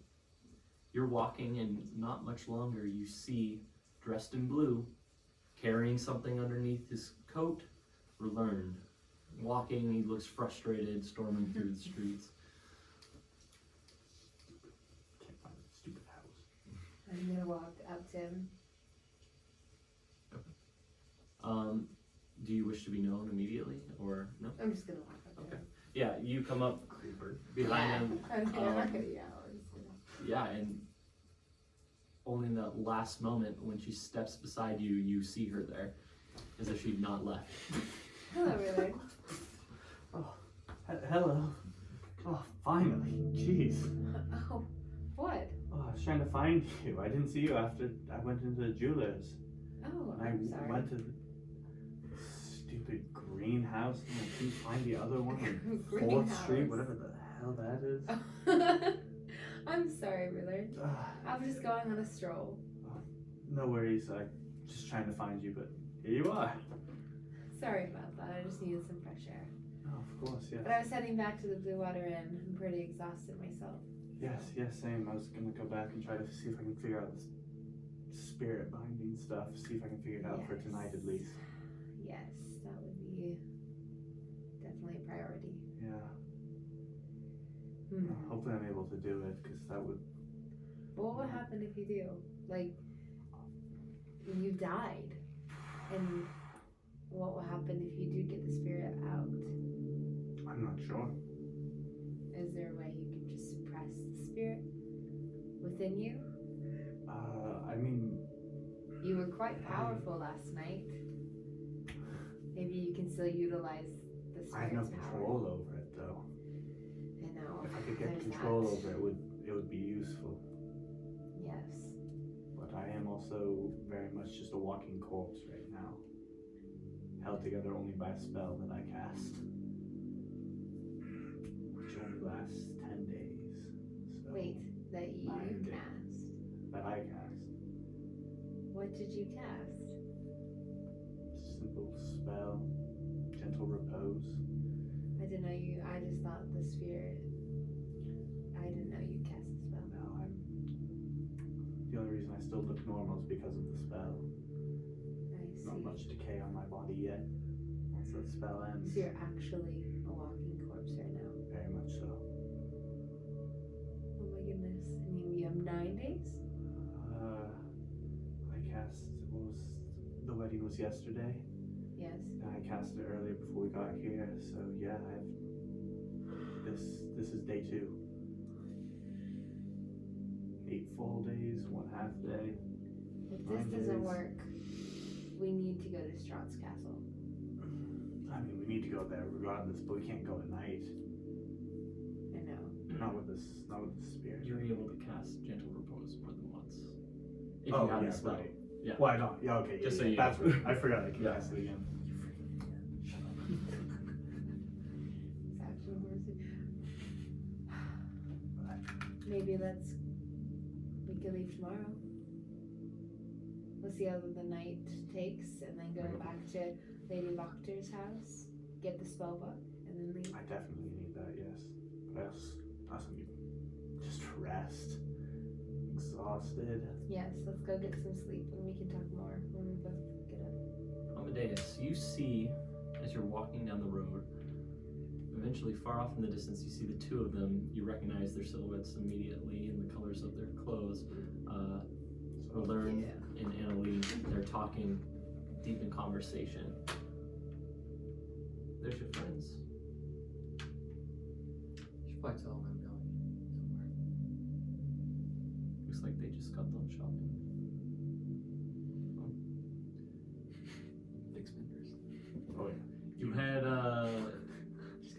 You're walking, and not much longer, you see, dressed in blue, carrying something underneath his coat, Relearned. Walking, he looks frustrated, storming through the streets. Can't find that stupid house. I'm gonna walk up to him. Do you wish to be known immediately, or no? I'm just gonna walk up to Okay. him. Yeah, you come up Creeper. behind him. I'm not gonna yell. I'm just gonna- Yeah, and only in the last moment when she steps beside you, you see her there, as if she'd not left. Hello, Willard. Hello. Oh, finally. Jeez. Oh, what? Oh, I was trying to find you. I didn't see you after I went into the jeweler's. Oh, And I I'm sorry. went to the stupid greenhouse and I couldn't find the other one on 4th Street, Greenhouse. whatever the hell that is. I'm sorry, Willard. Ah, I was just going on a stroll. no worries. I just trying to find you, but here you are. Sorry about that. I just needed some fresh air. Oh, of course, yes. But I was heading back to the Blue Water Inn. I'm pretty exhausted myself. Yes, same. I was gonna go back and try to see if I can figure out this spirit binding stuff. See if I can figure it out for tonight at least. Yes, that would be definitely a priority. Yeah. Hmm. Hopefully I'm able to do it, because that would. What would happen if you do? Like, you died. And what will happen if you do get the spirit out? I'm not sure. Is there a way you can just suppress the spirit? within you? I mean, You were quite powerful last night. Maybe you can still utilize the I have no spirit's power. control over it though. I know. If I could get there's control that. over it, it would be useful. Yes. But I am also very much just a walking corpse right now, held together only by a spell that I cast, which only lasts 10 days. So Wait, that you 9 days. cast? That I cast. What did you cast? Simple spell, gentle repose. I didn't know you. I just thought the spirit. I didn't know you cast a spell. No, the only reason I still look normal is because of the spell. I see. Not much decay on my body yet. Once that spell ends, So you're actually a walking corpse right now. very much so. Oh my goodness. And you have 9 days? I cast, the wedding was yesterday, Yes. and I cast it earlier before we got here, so yeah, this is day 2. 8 full days, 1 half day. If 9 this doesn't days. work, we need to go to Strahd's castle. I mean, we need to go there regardless, but we can't go at night. I know. Not with the spirit. You're able to cast Gentle Repose more than once. If Oh, you have yeah, the spell. right. Yeah. Why not? Yeah, okay. Just yeah, so yeah. you That's know. right. I forgot I can Yeah. cast it again. It's actually worth it. Maybe we could leave tomorrow. We'll see how the night takes and then go back to Lady Voctor's house, get the spell book, and then leave. I definitely need that, yes. But I also need just rest. Exhausted. Yes, let's go get some sleep and we can talk more when we both get up. Amadeus, you see, as you're walking down the road, eventually far off in the distance, you see the two of them. You recognize their silhouettes immediately and the colors of their clothes. Learn and Anna Lee, they're talking deep in conversation. There's your friends. Should probably tell them I'm going somewhere. Looks like they just got done shopping. Big spenders. Oh, yeah. You head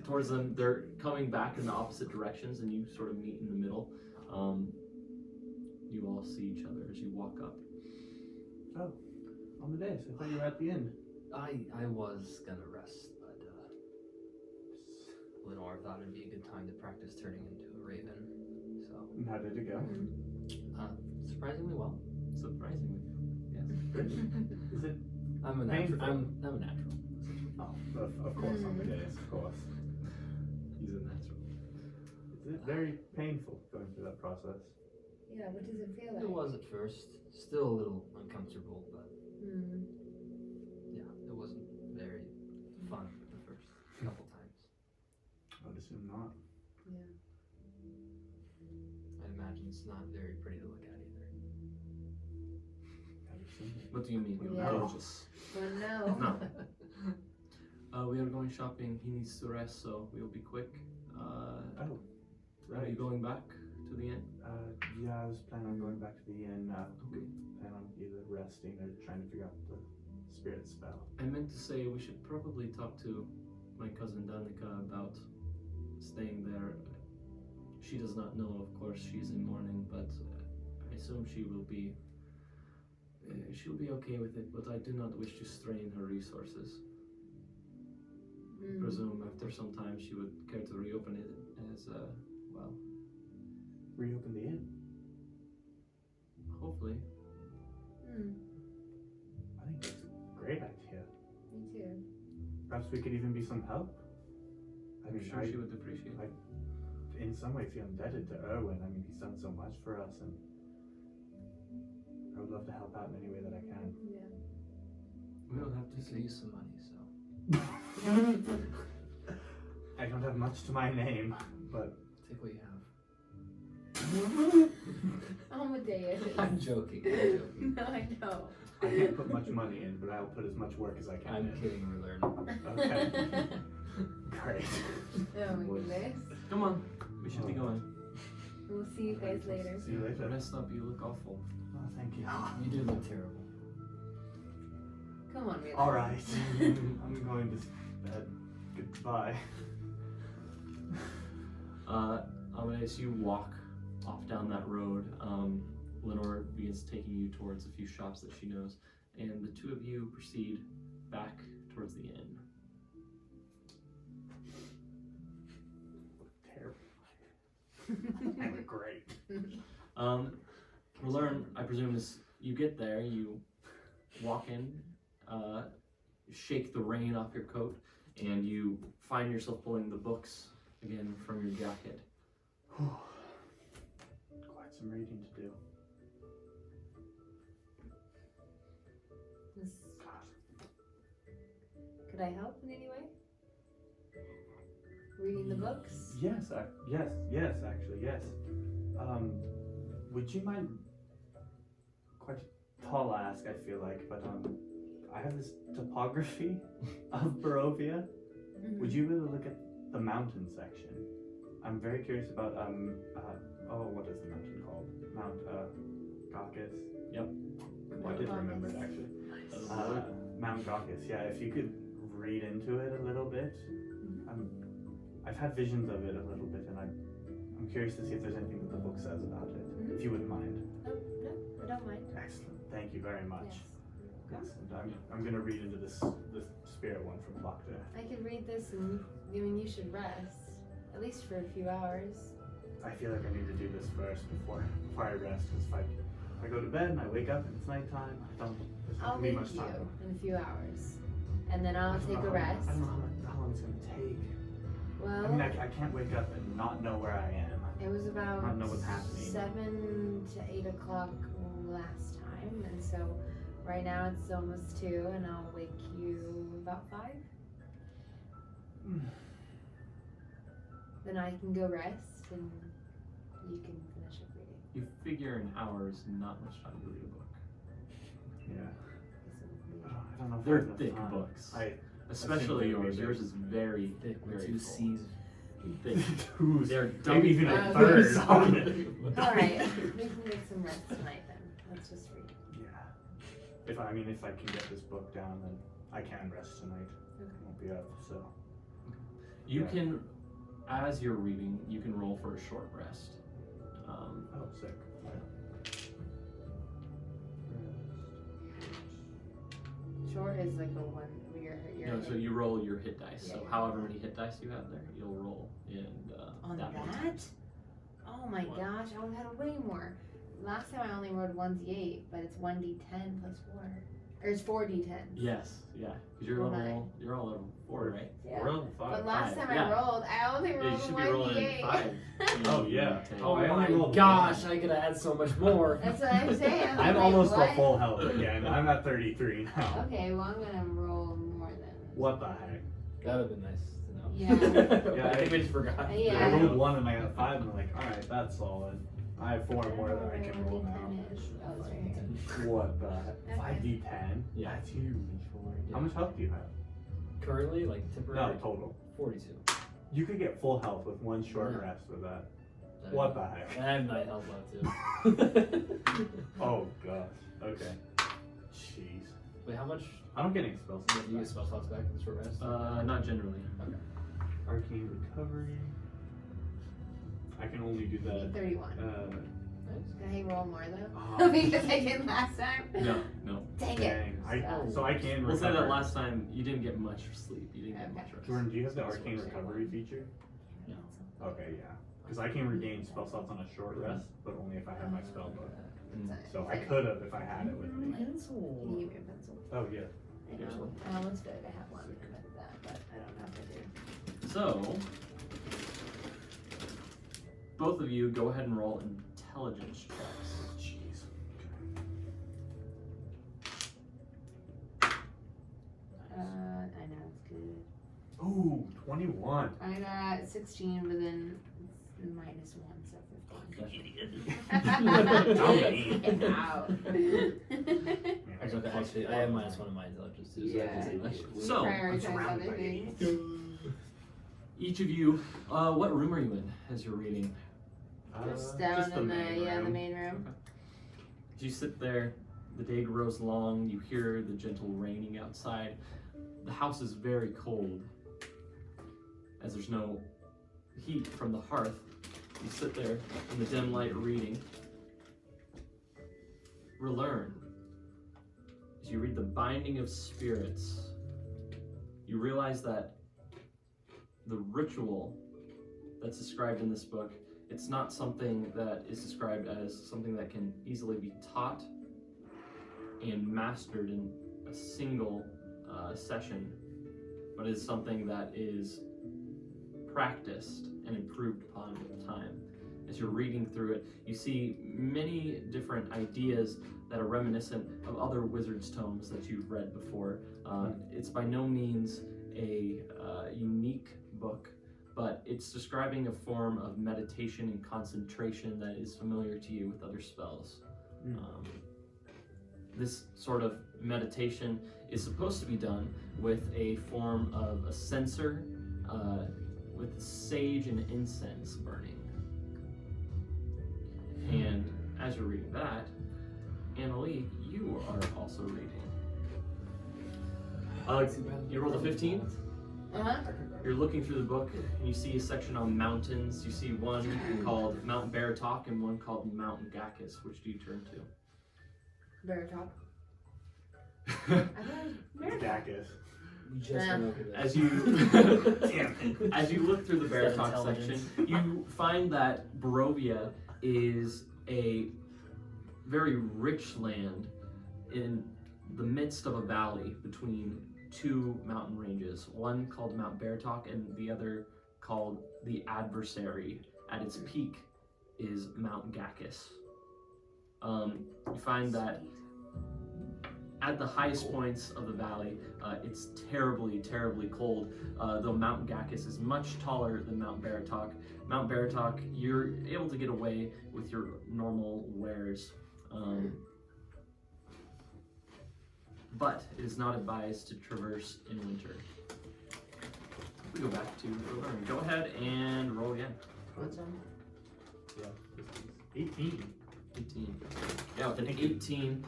towards them. They're coming back in the opposite directions, and you sort of meet in the middle. You all see each other as you walk up. Oh, Amadeus, I thought you were at the inn. I was gonna rest, but Lenore thought it'd be a good time to practice turning into a raven. So And how did it go? surprisingly well. Surprisingly, yes. Is it? I'm a Painful. natural. I'm a natural. Oh, of course, Amadeus, of course. He's a natural. Is it very painful going through that process? Yeah, what does it feel like? It was at first, still a little uncomfortable, but yeah, it wasn't very fun the first couple times. I would assume not. Yeah. I imagine it's not very pretty to look at either. I'd assume. What do you mean? You're Yeah. gorgeous. Well, no. No. We are going shopping. He needs to rest, so we'll be quick. Oh, Are you right. going back to the inn? Yeah, I was planning on going back to the inn. Okay. Plan on either resting or trying to figure out the spirit spell. I meant to say we should probably talk to my cousin Danica about staying there. She does not know, of course, she's in mourning, but I assume she will be. She'll be okay with it, but I do not wish to strain her resources. Presume after some time she would care to reopen it as well. Reopen the inn. Hopefully. I think that's a great idea. Me too. Perhaps we could even be some help. I I'm mean, sure she would appreciate it. in some way feel indebted to Erwin. I mean, he's done so much for us, and I would love to help out in any way that I can. Yeah. We don't have We to could see. use some money, so. I don't have much to my name, but Take what you have. Amadeus. I'm joking. I'm joking. No, I know. I can't put much money in, but I'll put as much work as I can I'm in. kidding. We're learning. Okay. Great. Oh my goodness. Come on, we should be going. We'll see you guys later. See you I later. messed up. You look awful. Oh, thank you. You do look terrible. Come on, Rita. All right. I'm going to bed. Goodbye. As you walk off down that road, Lenore begins taking you towards a few shops that she knows, and the two of you proceed back towards the inn. Terrible. I look great. Learn, I presume, as you get there, you walk in, shake the rain off your coat, and you find yourself pulling the books again from your jacket. Quite some reading to do. Could I help in any way? Reading the books? Yes, actually, yes. Would you mind? Quite a tall ask, I feel like, but I have this topography of Barovia. Mm-hmm. Would you really look at the mountain section? I'm very curious about what is the mountain called? Mount Gaucus. Yep. I did remember it actually. Mount Gaucus. Yeah, if you could read into it a little bit. I've had visions of it a little bit, and I'm curious to see if there's anything that the book says about it. If you wouldn't mind. Oh, no, I don't mind. Excellent. Thank you very much. Yes. Excellent. I'm gonna read into this spirit one from Doctor. I could read this and you should rest. At least for a few hours. I feel like I need to do this first before I rest, because if I go to bed and I wake up and it's nighttime, there's not I'll gonna be wake much you time. in a few hours. And then I'll take a rest. I don't know how long it's gonna take. Well, I mean, I can't wake up and not know where I am. it was about I don't know what's happening. 7 to 8 o'clock last time, and so right now it's almost 2, and I'll wake you about 5. Then I can go rest, and you can finish up reading. You figure an hour is not much time to read a book. Yeah. I don't know if I They're have enough thick time. books. I Especially they're yours. big. Yours is very Thick with very 2 full. C's. Thick. Who's They're maybe double even a thick. third on it. Alright, we can get some rest tonight then. Let's just read. Yeah. If I can get this book down, then I can rest tonight. Okay. Won't be up, so. You Yeah. can, as you're reading, you can roll for a short rest. Oh, sick. Short is like a 1. No, so you roll your hit dice. So Yeah. however many hit dice you have there, you'll roll in On that many that? times. Oh my What? gosh, I would have had way more. Last time I only rolled 1d8, but it's 1d10 plus 4. Or it's 4d10. Yes, yeah, because you're Well, all level 4, right? Yeah. We're on 5. But last Five, time yeah. I rolled, I only Yeah, rolled you should be rolling 1d8. 5. Oh, yeah. Oh I only my rolled gosh, one. I could have had so much more. That's what I'm saying. I'm like, almost what? at full health again. I'm at 33 now. Okay, well I'm gonna roll more than. What the heck? That would have been nice to know. Yeah. Yeah, I think we just forgot. Yeah. I rolled 1 and I got 5, and I'm like, alright, that's solid. I have 4 more that I can roll now. D10 is. Oh, it's right here. What the heck? Okay. 5d10? Yeah. That's huge. Yeah. How much health do you have? Currently, like temporary, No, total. 42. You could get full health with 1 short Yeah. rest with that. What the heck? I have 9 health left too. Oh gosh. Okay. Jeez. Wait, how much? I don't get any spells. Do you get spell slots back in the short rest? Not generally. Arcane recovery. I can only do that. 31. Nice. Can I roll more though? Oh, Because I did last time. No. Dang it. dang. So I can We'll say recover. that last time you didn't get much sleep. You didn't get Okay. much rest. Jordan, do you have the arcane recovery feature? No. Okay, yeah. Because I can regain spell slots on a short rest, but only if I have my spell book. So I could have if I had it with me. Can you give me a pencil? Oh yeah. I Here's know. one. I almost feel like I have one with that, but I don't know if I do. So, both of you go ahead and roll intelligence checks. Jeez. I know it's good. Ooh, 21. I got 16, but then it's -1, so 15. Ow. Actually, I have -1 in my intelligence too, so I can say much. We So, prioritize other things. Each of you, what room are you in as you're reading? Just down just the in the main the room. main room. As you sit there, the day grows long, you hear the gentle raining outside. The house is very cold, as there's no heat from the hearth. You sit there in the dim light reading. Relearn. As you read the Binding of Spirits, you realize that the ritual that's described in this book, it's not something that is described as something that can easily be taught and mastered in a single session, but is something that is practiced and improved upon with time. As you're reading through it, you see many different ideas that are reminiscent of other wizard's tomes that you've read before. It's by no means a unique book, but it's describing a form of meditation and concentration that is familiar to you with other spells. This sort of meditation is supposed to be done with a form of a censer with sage and incense burning. And as you're reading that, Annalie, you are also reading. You rolled a 15? Uh-huh. You're looking through the book and you see a section on mountains. You see one called Mount Baratok and one called Mount Gakis. Which do you turn to? Baratop. I thought Baratop. Dacus. You just went over this. As you look through the Baratok intelligence. section, you find that Barovia is a very rich land in the midst of a valley between two mountain ranges, one called Mount Baratok and the other called the Adversary. At its peak is Mount Gakis. You find that at the highest points of the valley, it's terribly, terribly cold, though Mount Gakis is much taller than Mount Baratok. Mount Baratok, you're able to get away with your normal wares, but it is not advised to traverse in winter. We go back to Relearn. Go ahead and roll again. What's on? Yeah. 18. 18. Yeah, with an 18,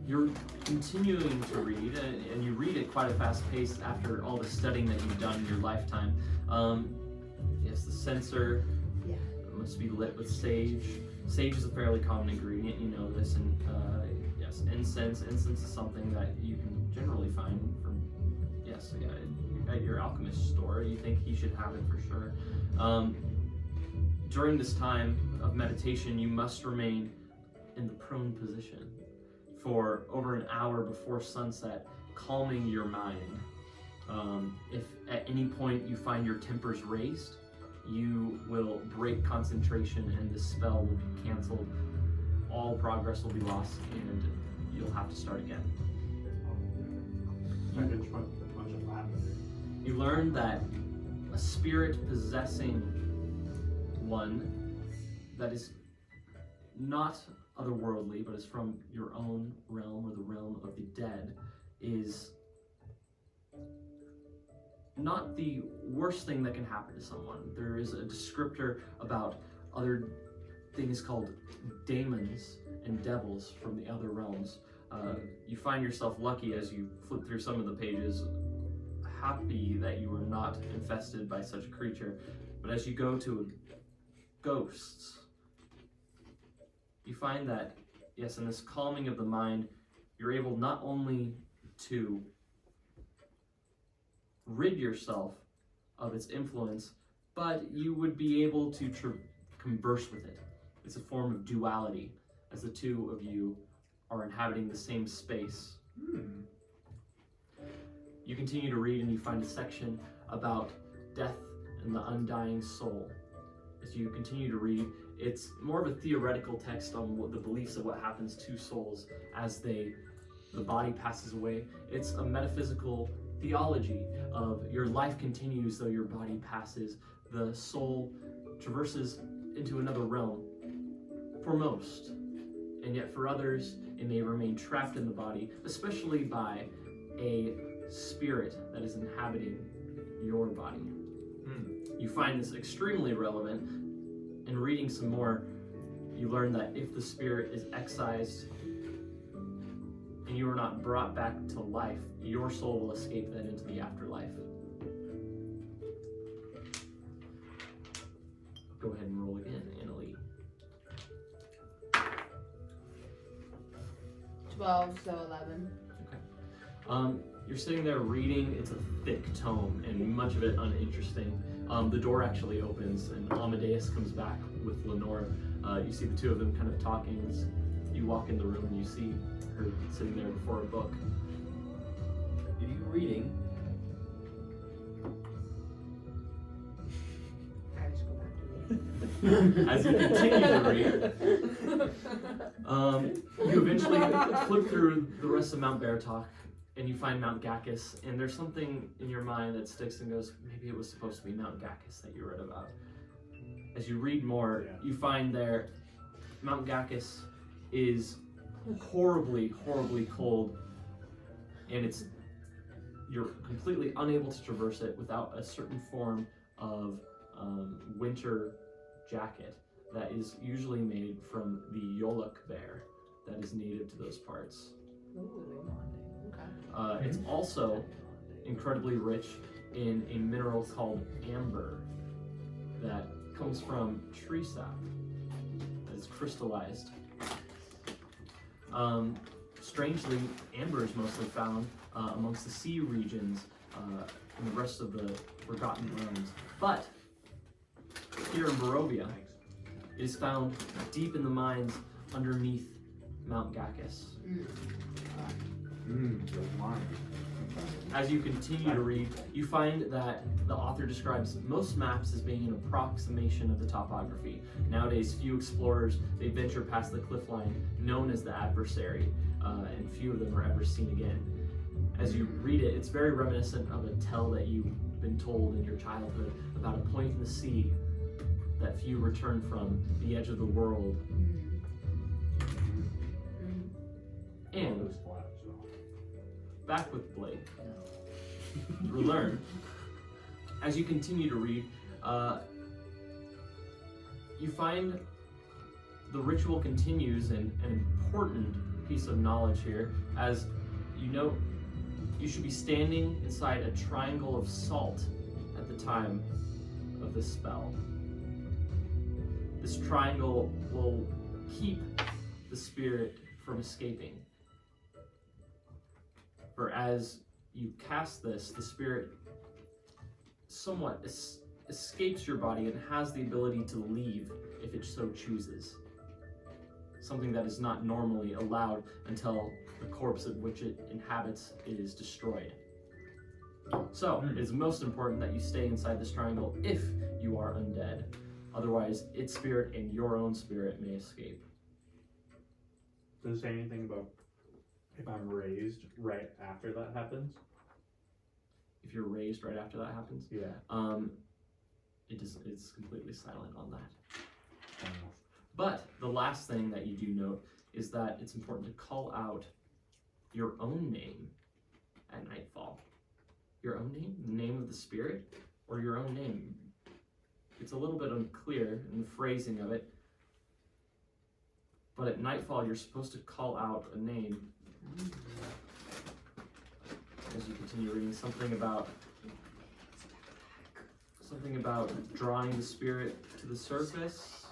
you're continuing to read, and you read at quite a fast pace after all the studying that you've done in your lifetime. Yes, the censer must be lit with sage. Sage is a fairly common ingredient, you know this, and yes, incense. Incense is something that you can generally find from, yes, at your alchemist store. You think he should have it for sure. During this time of meditation, you must remain in the prone position for over an hour before sunset, calming your mind. If at any point you find your tempers raised, you will break concentration and the spell will be canceled. All progress will be lost and you'll have to start again. You learn that a spirit possessing one that is not otherworldly, but is from your own realm or the realm of the dead, is not the worst thing that can happen to someone. There is a descriptor about other things called daemons and devils from the other realms. You find yourself lucky as you flip through some of the pages, happy that you are not infested by such a creature. But as you go to ghosts, you find that, yes, in this calming of the mind, you're able not only to rid yourself of its influence, but you would be able to converse with it. It's a form of duality, as the two of you are inhabiting the same space. You continue to read and you find a section about death and the undying soul. As you continue to read, it's more of a theoretical text on what the beliefs of what happens to souls as the body passes away. It's a metaphysical theology of your life continues though your body passes. The soul traverses into another realm for most, and yet for others it may remain trapped in the body, especially by a spirit that is inhabiting your body. You find this extremely relevant And reading some more, you learn that if the spirit is excised and you are not brought back to life, your soul will escape then into the afterlife. Go ahead and roll again, Annalie. 12, so 11. You're sitting there reading. It's a thick tome and much of it uninteresting. The door actually opens and Amadeus comes back with Lenore. You see the two of them kind of talking. As you walk in the room and you see her sitting there before a book. Are you reading? I just go back to reading. As you continue to read, you eventually flip through the rest of Mount Beartalk and you find Mount Gacchus, and there's something in your mind that sticks and goes, maybe it was supposed to be Mount Gacchus that you read about. As you read more, you find there Mount Gacchus is horribly, horribly cold, and you're completely unable to traverse it without a certain form of winter jacket that is usually made from the Yolok bear that is native to those parts. Ooh, okay. It's also incredibly rich in a mineral called amber that comes from tree sap that is crystallized. Strangely, amber is mostly found amongst the sea regions and the rest of the Forgotten Realms. But here in Barovia, it is found deep in the mines underneath Mount Gacchus. The wine. As you continue to read, you find that the author describes most maps as being an approximation of the topography. Nowadays, few explorers, they venture past the cliff line known as the Adversary, and few of them are ever seen again. As you read it, it's very reminiscent of a tale that you've been told in your childhood about a point in the sea that few return from, the edge of the world. And back with Blake. You learn, as you continue to read, you find the ritual continues, and an important piece of knowledge here, as you know, you should be standing inside a triangle of salt at the time of this spell. This triangle will keep the spirit from escaping. For as you cast this, the spirit somewhat escapes your body and has the ability to leave if it so chooses. Something that is not normally allowed until the corpse of which it inhabits is destroyed. So, it is most important that you stay inside this triangle if you are undead. Otherwise, its spirit and your own spirit may escape. Does it say anything about if I'm raised right after that happens? If you're raised right after that happens, Yeah. it's completely silent on that. But the last thing that you do note is that it's important to call out your own name at nightfall. Your own name? The name of the spirit? Or your own name? It's a little bit unclear in the phrasing of it. But at nightfall, you're supposed to call out a name. As you continue reading, something about drawing the spirit to the surface.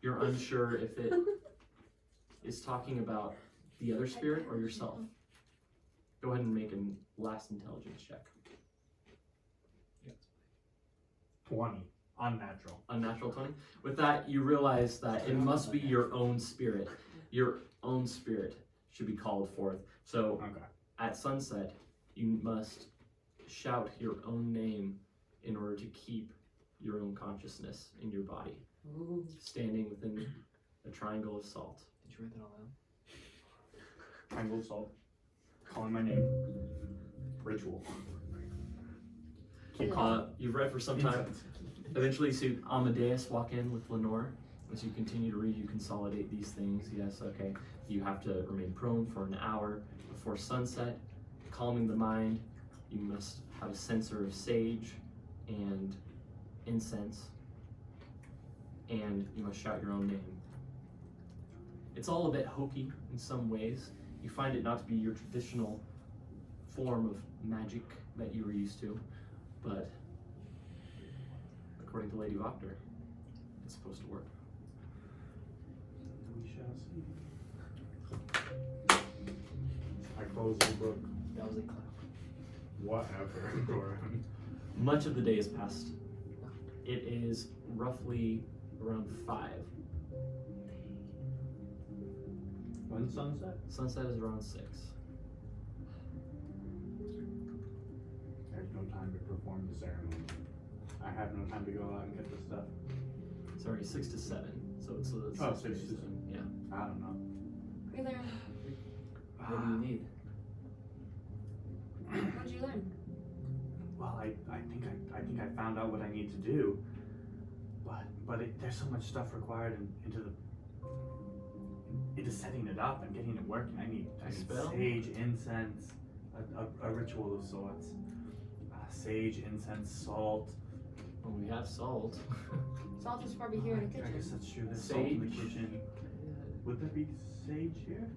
You're unsure if it is talking about the other spirit or yourself. Go ahead and make a last intelligence check. 20. Unnatural. Unnatural 20. With that, you realize that it must be your own spirit. Your own spirit should be called forth. So at sunset, you must shout your own name in order to keep your own consciousness in your body. Ooh. Standing within a triangle of salt. Did you write that all down? Triangle of salt. Calling my name. Ritual. You've read for some time. Eventually you see Amadeus walk in with Lenore. As you continue to read, you consolidate these things. Yes, okay. You have to remain prone for an hour before sunset. Calming the mind. You must have a censer of sage and incense. and you must shout your own name. It's all a bit hokey in some ways. You find it not to be your traditional form of magic that you were used to, but according to Lady Voctor, it's supposed to work. We shall see. I close the book. That was a clap. Whatever, Goran. Much of the day has passed. It is roughly around 5. When's sunset? Sunset is around 6. There's no time to perform the ceremony. I have no time to go out and get the stuff. Sorry, 6 to 7. So it's Oh, 6 to 7. Yeah. I don't know. We learned. What do you need? What'd you learn? Well, I think I found out what I need to do, but there's so much stuff required into setting it up and getting it working. I need Spell? sage, incense, a ritual of sorts. Sage, incense, salt. Well, we have salt. Salt is probably here in the I guess kitchen. that's true. There's salt in the Sage. kitchen. Would there be sage here?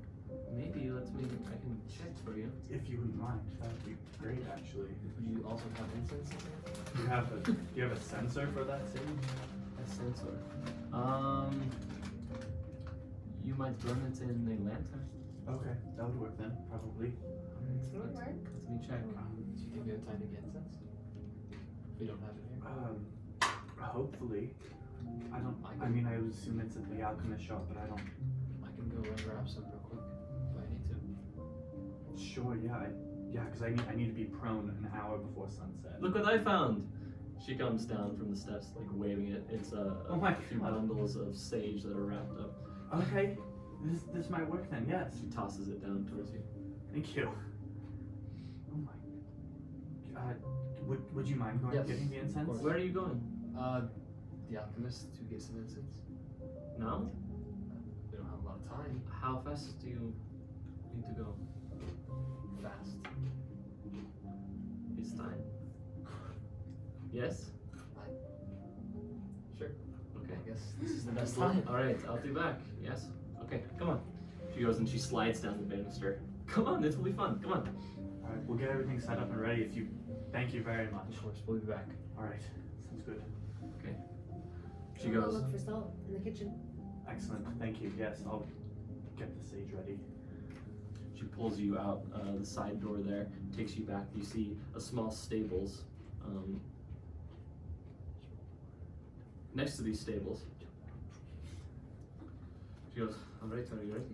Maybe I can check for you. If you wouldn't mind, that would be great, actually. Would you also have incense in there? Do you have a sensor for that sage? A sensor. You might burn it in a lantern. Okay, that would work then, probably. It would work. Let me check. Do you think we have time to get incense? If we don't have it here. Hopefully. I mean, I would assume it's at the alchemist shop, but I don't. I can go and grab some real quick if I need to. Sure, yeah, because I need to be prone an hour before sunset. Look what I found! She comes down from the steps, like waving it. It's a Oh my few God. bundles of sage that are wrapped up. Okay, this might work then. Yes, She tosses it down towards you. thank you. Oh my. Would you mind going Yes, getting the incense? of course. Where are you going? The alchemist to get some incense. Now? We don't have a lot of time. How fast do you need to go? Fast. It's time. Yes? Sure. Okay. I guess this is the best time. Alright, I'll be back. Yes? Okay, come on. She goes and she slides down the banister. Come on, this will be fun. Come on. Alright, we'll get everything set up and ready. Thank you very much. Of course, we'll be back. Alright, sounds good. She We'll go goes, look for salt in the kitchen. Excellent, thank you. Yes, I'll get the sage ready. she pulls you out the side door there, takes you back. You see a small stables. Next to these stables. She goes, alright, are you ready?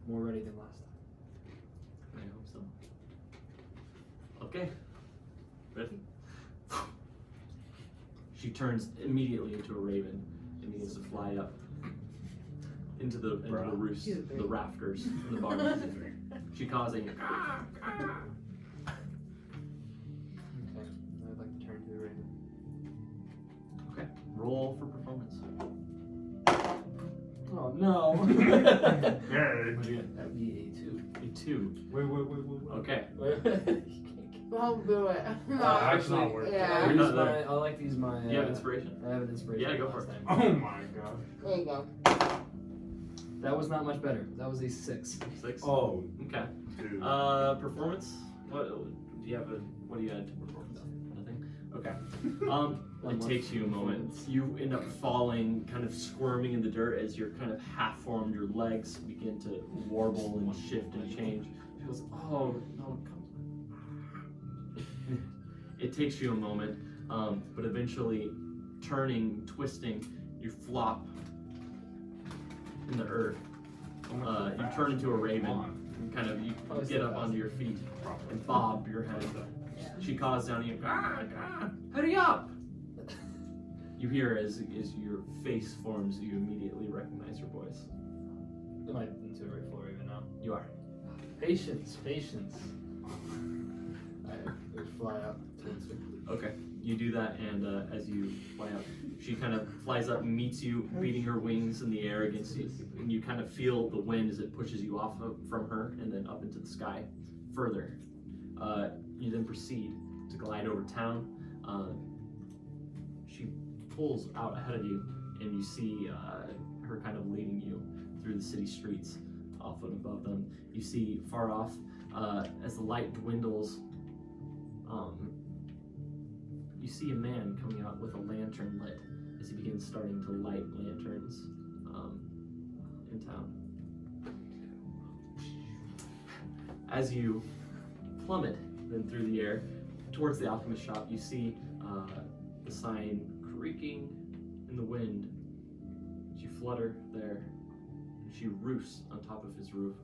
More ready than last time. I hope so. Okay. Ready? She turns immediately into a raven and begins to fly up into the roofs, the rafters in the barn. She calls a Okay. I'd like to turn to the raven. okay. Roll for performance. Oh no! What do you get? That would be A 2. Wait. Okay. a 2. Don't do it. That's not working. Yeah. You're not there. I like to use my. You have inspiration? I have an inspiration. Yeah, go from for last it. time. Oh my god. There you go. That was not much better. That was a 6. 6. Oh, Okay. dude. Performance. What do you have? What do you add to performance? Nothing. Okay. It takes you a moment. You end up falling, kind of squirming in the dirt as you're kind of half-formed. Your legs begin to warble and shift and change. She goes, "Oh no, come." It takes you a moment, but eventually, turning, twisting, you flop in the earth. You turn into a raven. And kind of you Probably get so up fast. onto your feet and bob your head. She calls down to you, hurry up! You hear as your face forms, you immediately recognize your voice. Am I into it right for even now? You are. Patience. I would fly up towards her. Okay, you do that, and as you fly up, she kind of flies up and meets you, beating her wings in the air against you, and you kind of feel the wind as it pushes you off from her and then up into the sky further. You then proceed to glide over town. She pulls out ahead of you, and you see her kind of leading you through the city streets. Off and above them, you see far off, as the light dwindles, you see a man coming out with a lantern lit as he begins starting to light lanterns in town. As you plummet then through the air towards the alchemist shop, you see the sign creaking in the wind. As you flutter there, and she roosts on top of his roof.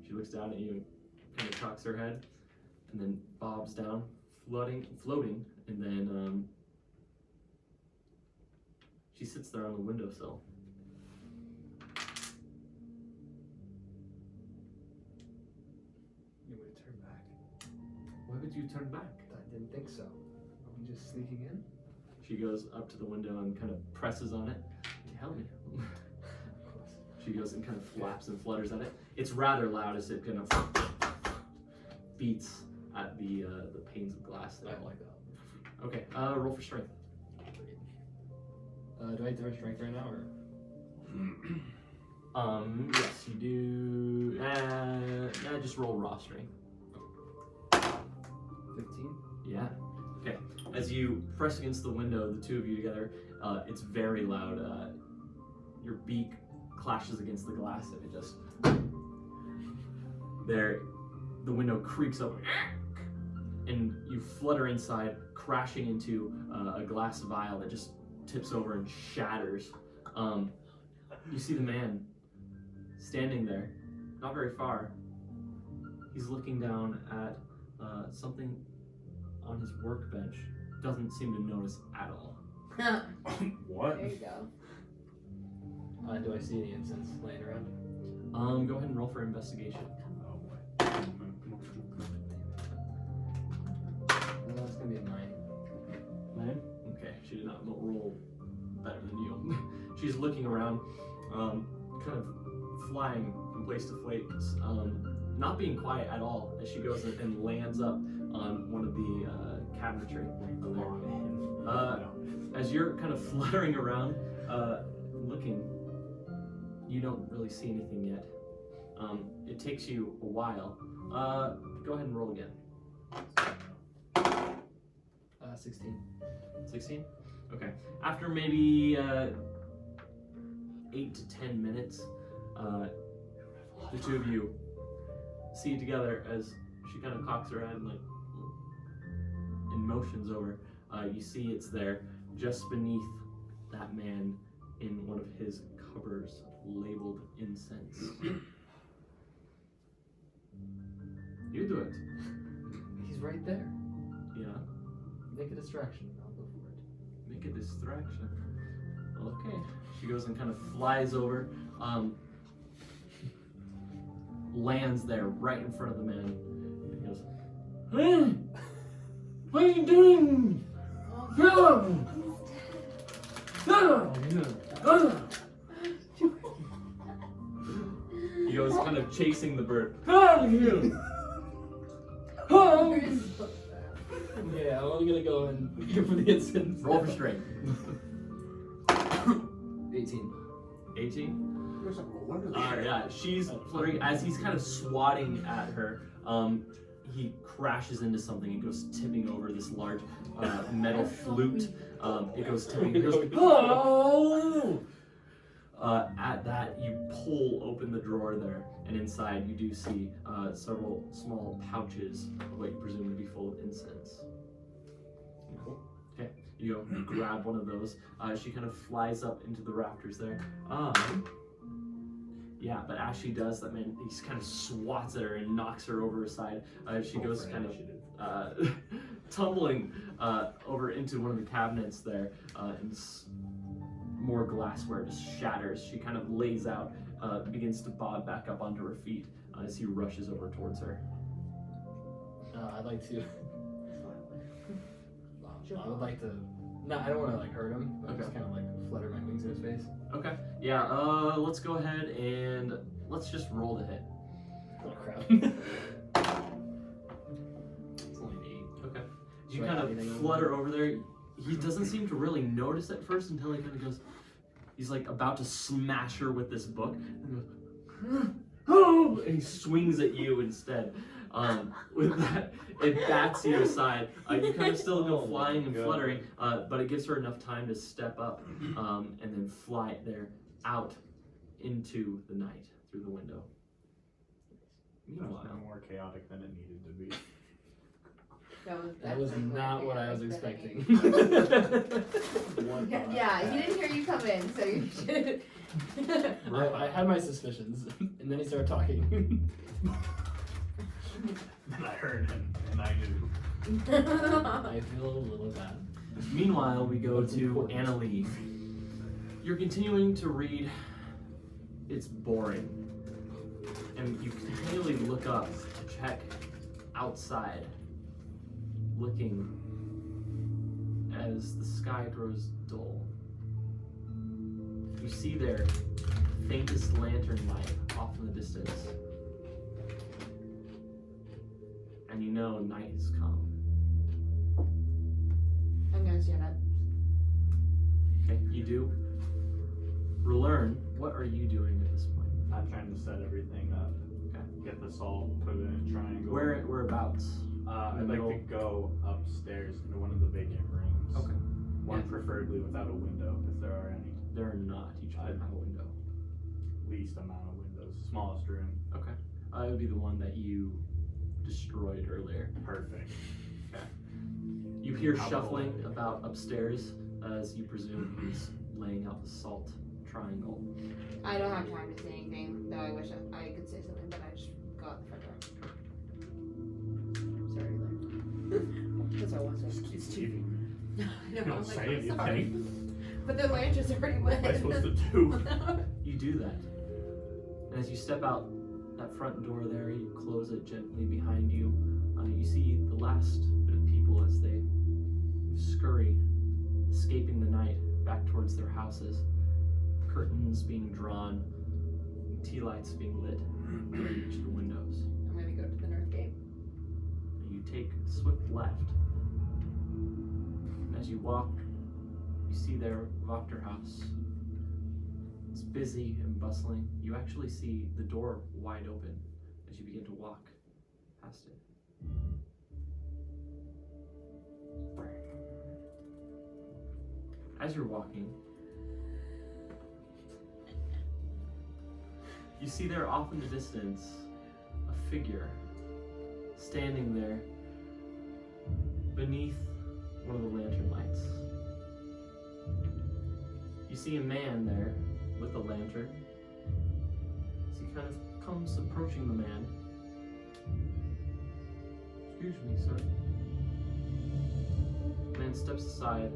She looks down at you, kind of cocks her head, and then bobs down, floating, and then she sits there on the windowsill. You would turn back. Why would you turn back? I didn't think so. Are we just sneaking in? She goes up to the window and kind of presses on it. Help me. Of course. She goes and kind of flaps and flutters at it. It's rather loud as it kind of beats at the panes of glass I there. don't like that. Okay, roll for strength. Do I have to strength right now, or? Yes, you do. Just roll raw strength. 15? Yeah. Okay. As you press against the window, the two of you together, it's very loud. Your beak clashes against the glass, and it just there. The window creaks open, and you flutter inside, crashing into a glass vial that just tips over and shatters. You see the man standing there, not very far. He's looking down at something on his workbench. Doesn't seem to notice at all. What? There you go. Do I see any incense laying around? Go ahead and roll for investigation. Oh boy. That's gonna be a 9. 9? Okay, she did not roll better than you. She's looking around, kind of flying from place to place, not being quiet at all as she goes and lands up on one of the cabinetry. As you're kind of fluttering around, looking, you don't really see anything yet. It takes you a while. Go ahead and roll again. 16. 16? Okay. After maybe 8 to 10 minutes, the two of you see it together as she kind of cocks her head and motions over. You see it's there just beneath that man in one of his cupboards labeled incense. You do it. He's right there. Yeah. Make a distraction. I'll go for it. Make a distraction. Okay. She goes and kind of flies over, lands there right in front of the man. And he goes, "Hey! What are you doing? No! No! No!" He goes kind of chasing the bird. Out of here! Oh! Yeah, I'm only gonna go and go for the incense. Roll for strength. 18. 18? There's a roller Yeah, she's fluttering as he's kind of swatting at her. He crashes into something and goes tipping over this large metal flute. It goes tipping. It goes, oh! At that, you pull open the drawer there, and inside you do see several small pouches of what you presume to be full of incense. Cool. Okay, you go grab one of those. She kind of flies up into the rafters there. Yeah, but as she does, that man, he kind of swats at her and knocks her over her side. She goes kind of tumbling over into one of the cabinets there, and more glassware just shatters. She kind of lays out, begins to bob back up onto her feet as he rushes over towards her. I'd like to. I would like to. No, I don't want to like hurt him, but just kind of like flutter my wings in his face. Okay. Yeah. Let's go ahead and let's just roll to hit. Oh crap. It's only an 8. Okay. You Should I kind have of anything on flutter over there. he doesn't seem to really notice at first until he kind of goes, he's like about to smash her with this book, and goes, oh, and he swings at you instead. With that, it bats you aside. You kind of still go flying and fluttering, but it gives her enough time to step up and then fly there out into the night through the window. Meanwhile, That's more chaotic than it needed to be. That was not what I was expecting. Yeah, he didn't hear you come in, so you should. I had my suspicions, and then he started talking. And I heard him, and I knew. I feel a little bad. Meanwhile, we go What's to important? Anna Lee. You're continuing to read. It's boring. And you continually look up to check outside, looking as the sky grows dull. You see their faintest lantern light off in the distance. And you know night has come. I'm gonna stand up. Okay, you do. Relearn, what are you doing at this point? I'm trying to set everything up. Okay. Get the salt, put it in a triangle. Whereabouts? I'd like to go upstairs into one of the vacant rooms. Okay. One Yeah. preferably without a window, if there are any. There are not. Each of them have a window. Least amount of windows. Smallest room. Okay. It would be the one that you destroyed earlier. Perfect. You hear Out shuffling the way. about upstairs as you presume he's laying out the salt triangle. I don't have time to say anything, though I wish I could say something, but I just go out the front door. Sorry, Larry. That's all I want to say. Keep leaving. I know, You I'm don't like, say I'm sorry. anything. But the lanterns are pretty wet. What am I supposed to do? You do that. And as you step out that front door there, you close it gently behind you. You see the last bit of people as they scurry, escaping the night back towards their houses. Curtains being drawn, tea lights being lit in each of the windows. I'm gonna go to the north gate. You take a swift left. As you walk, you see their Wachter house. It's busy and bustling. You actually see the door wide open as you begin to walk past it. As you're walking, you see there off in the distance a figure standing there beneath one of the lantern lights. You see a man there with a lantern. As he kind of comes approaching the man. Excuse me, sir. The man steps aside.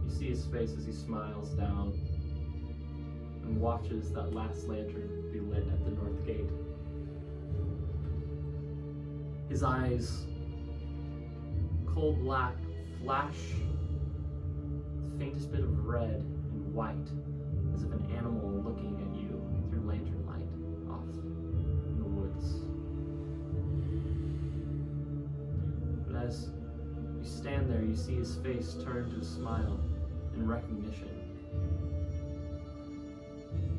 You see his face as he smiles down and watches that last lantern be lit at the north gate. His eyes, cold black, flash the faintest bit of red and white, as if an animal looking at you through lantern light off in the woods. But as you stand there, you see his face turn to a smile in recognition.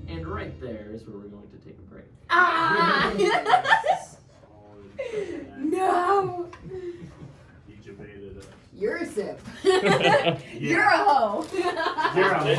And right there is where we're going to take a break. Ah! No! He debated us. You're a sip. Yeah. You're a hoe. You're a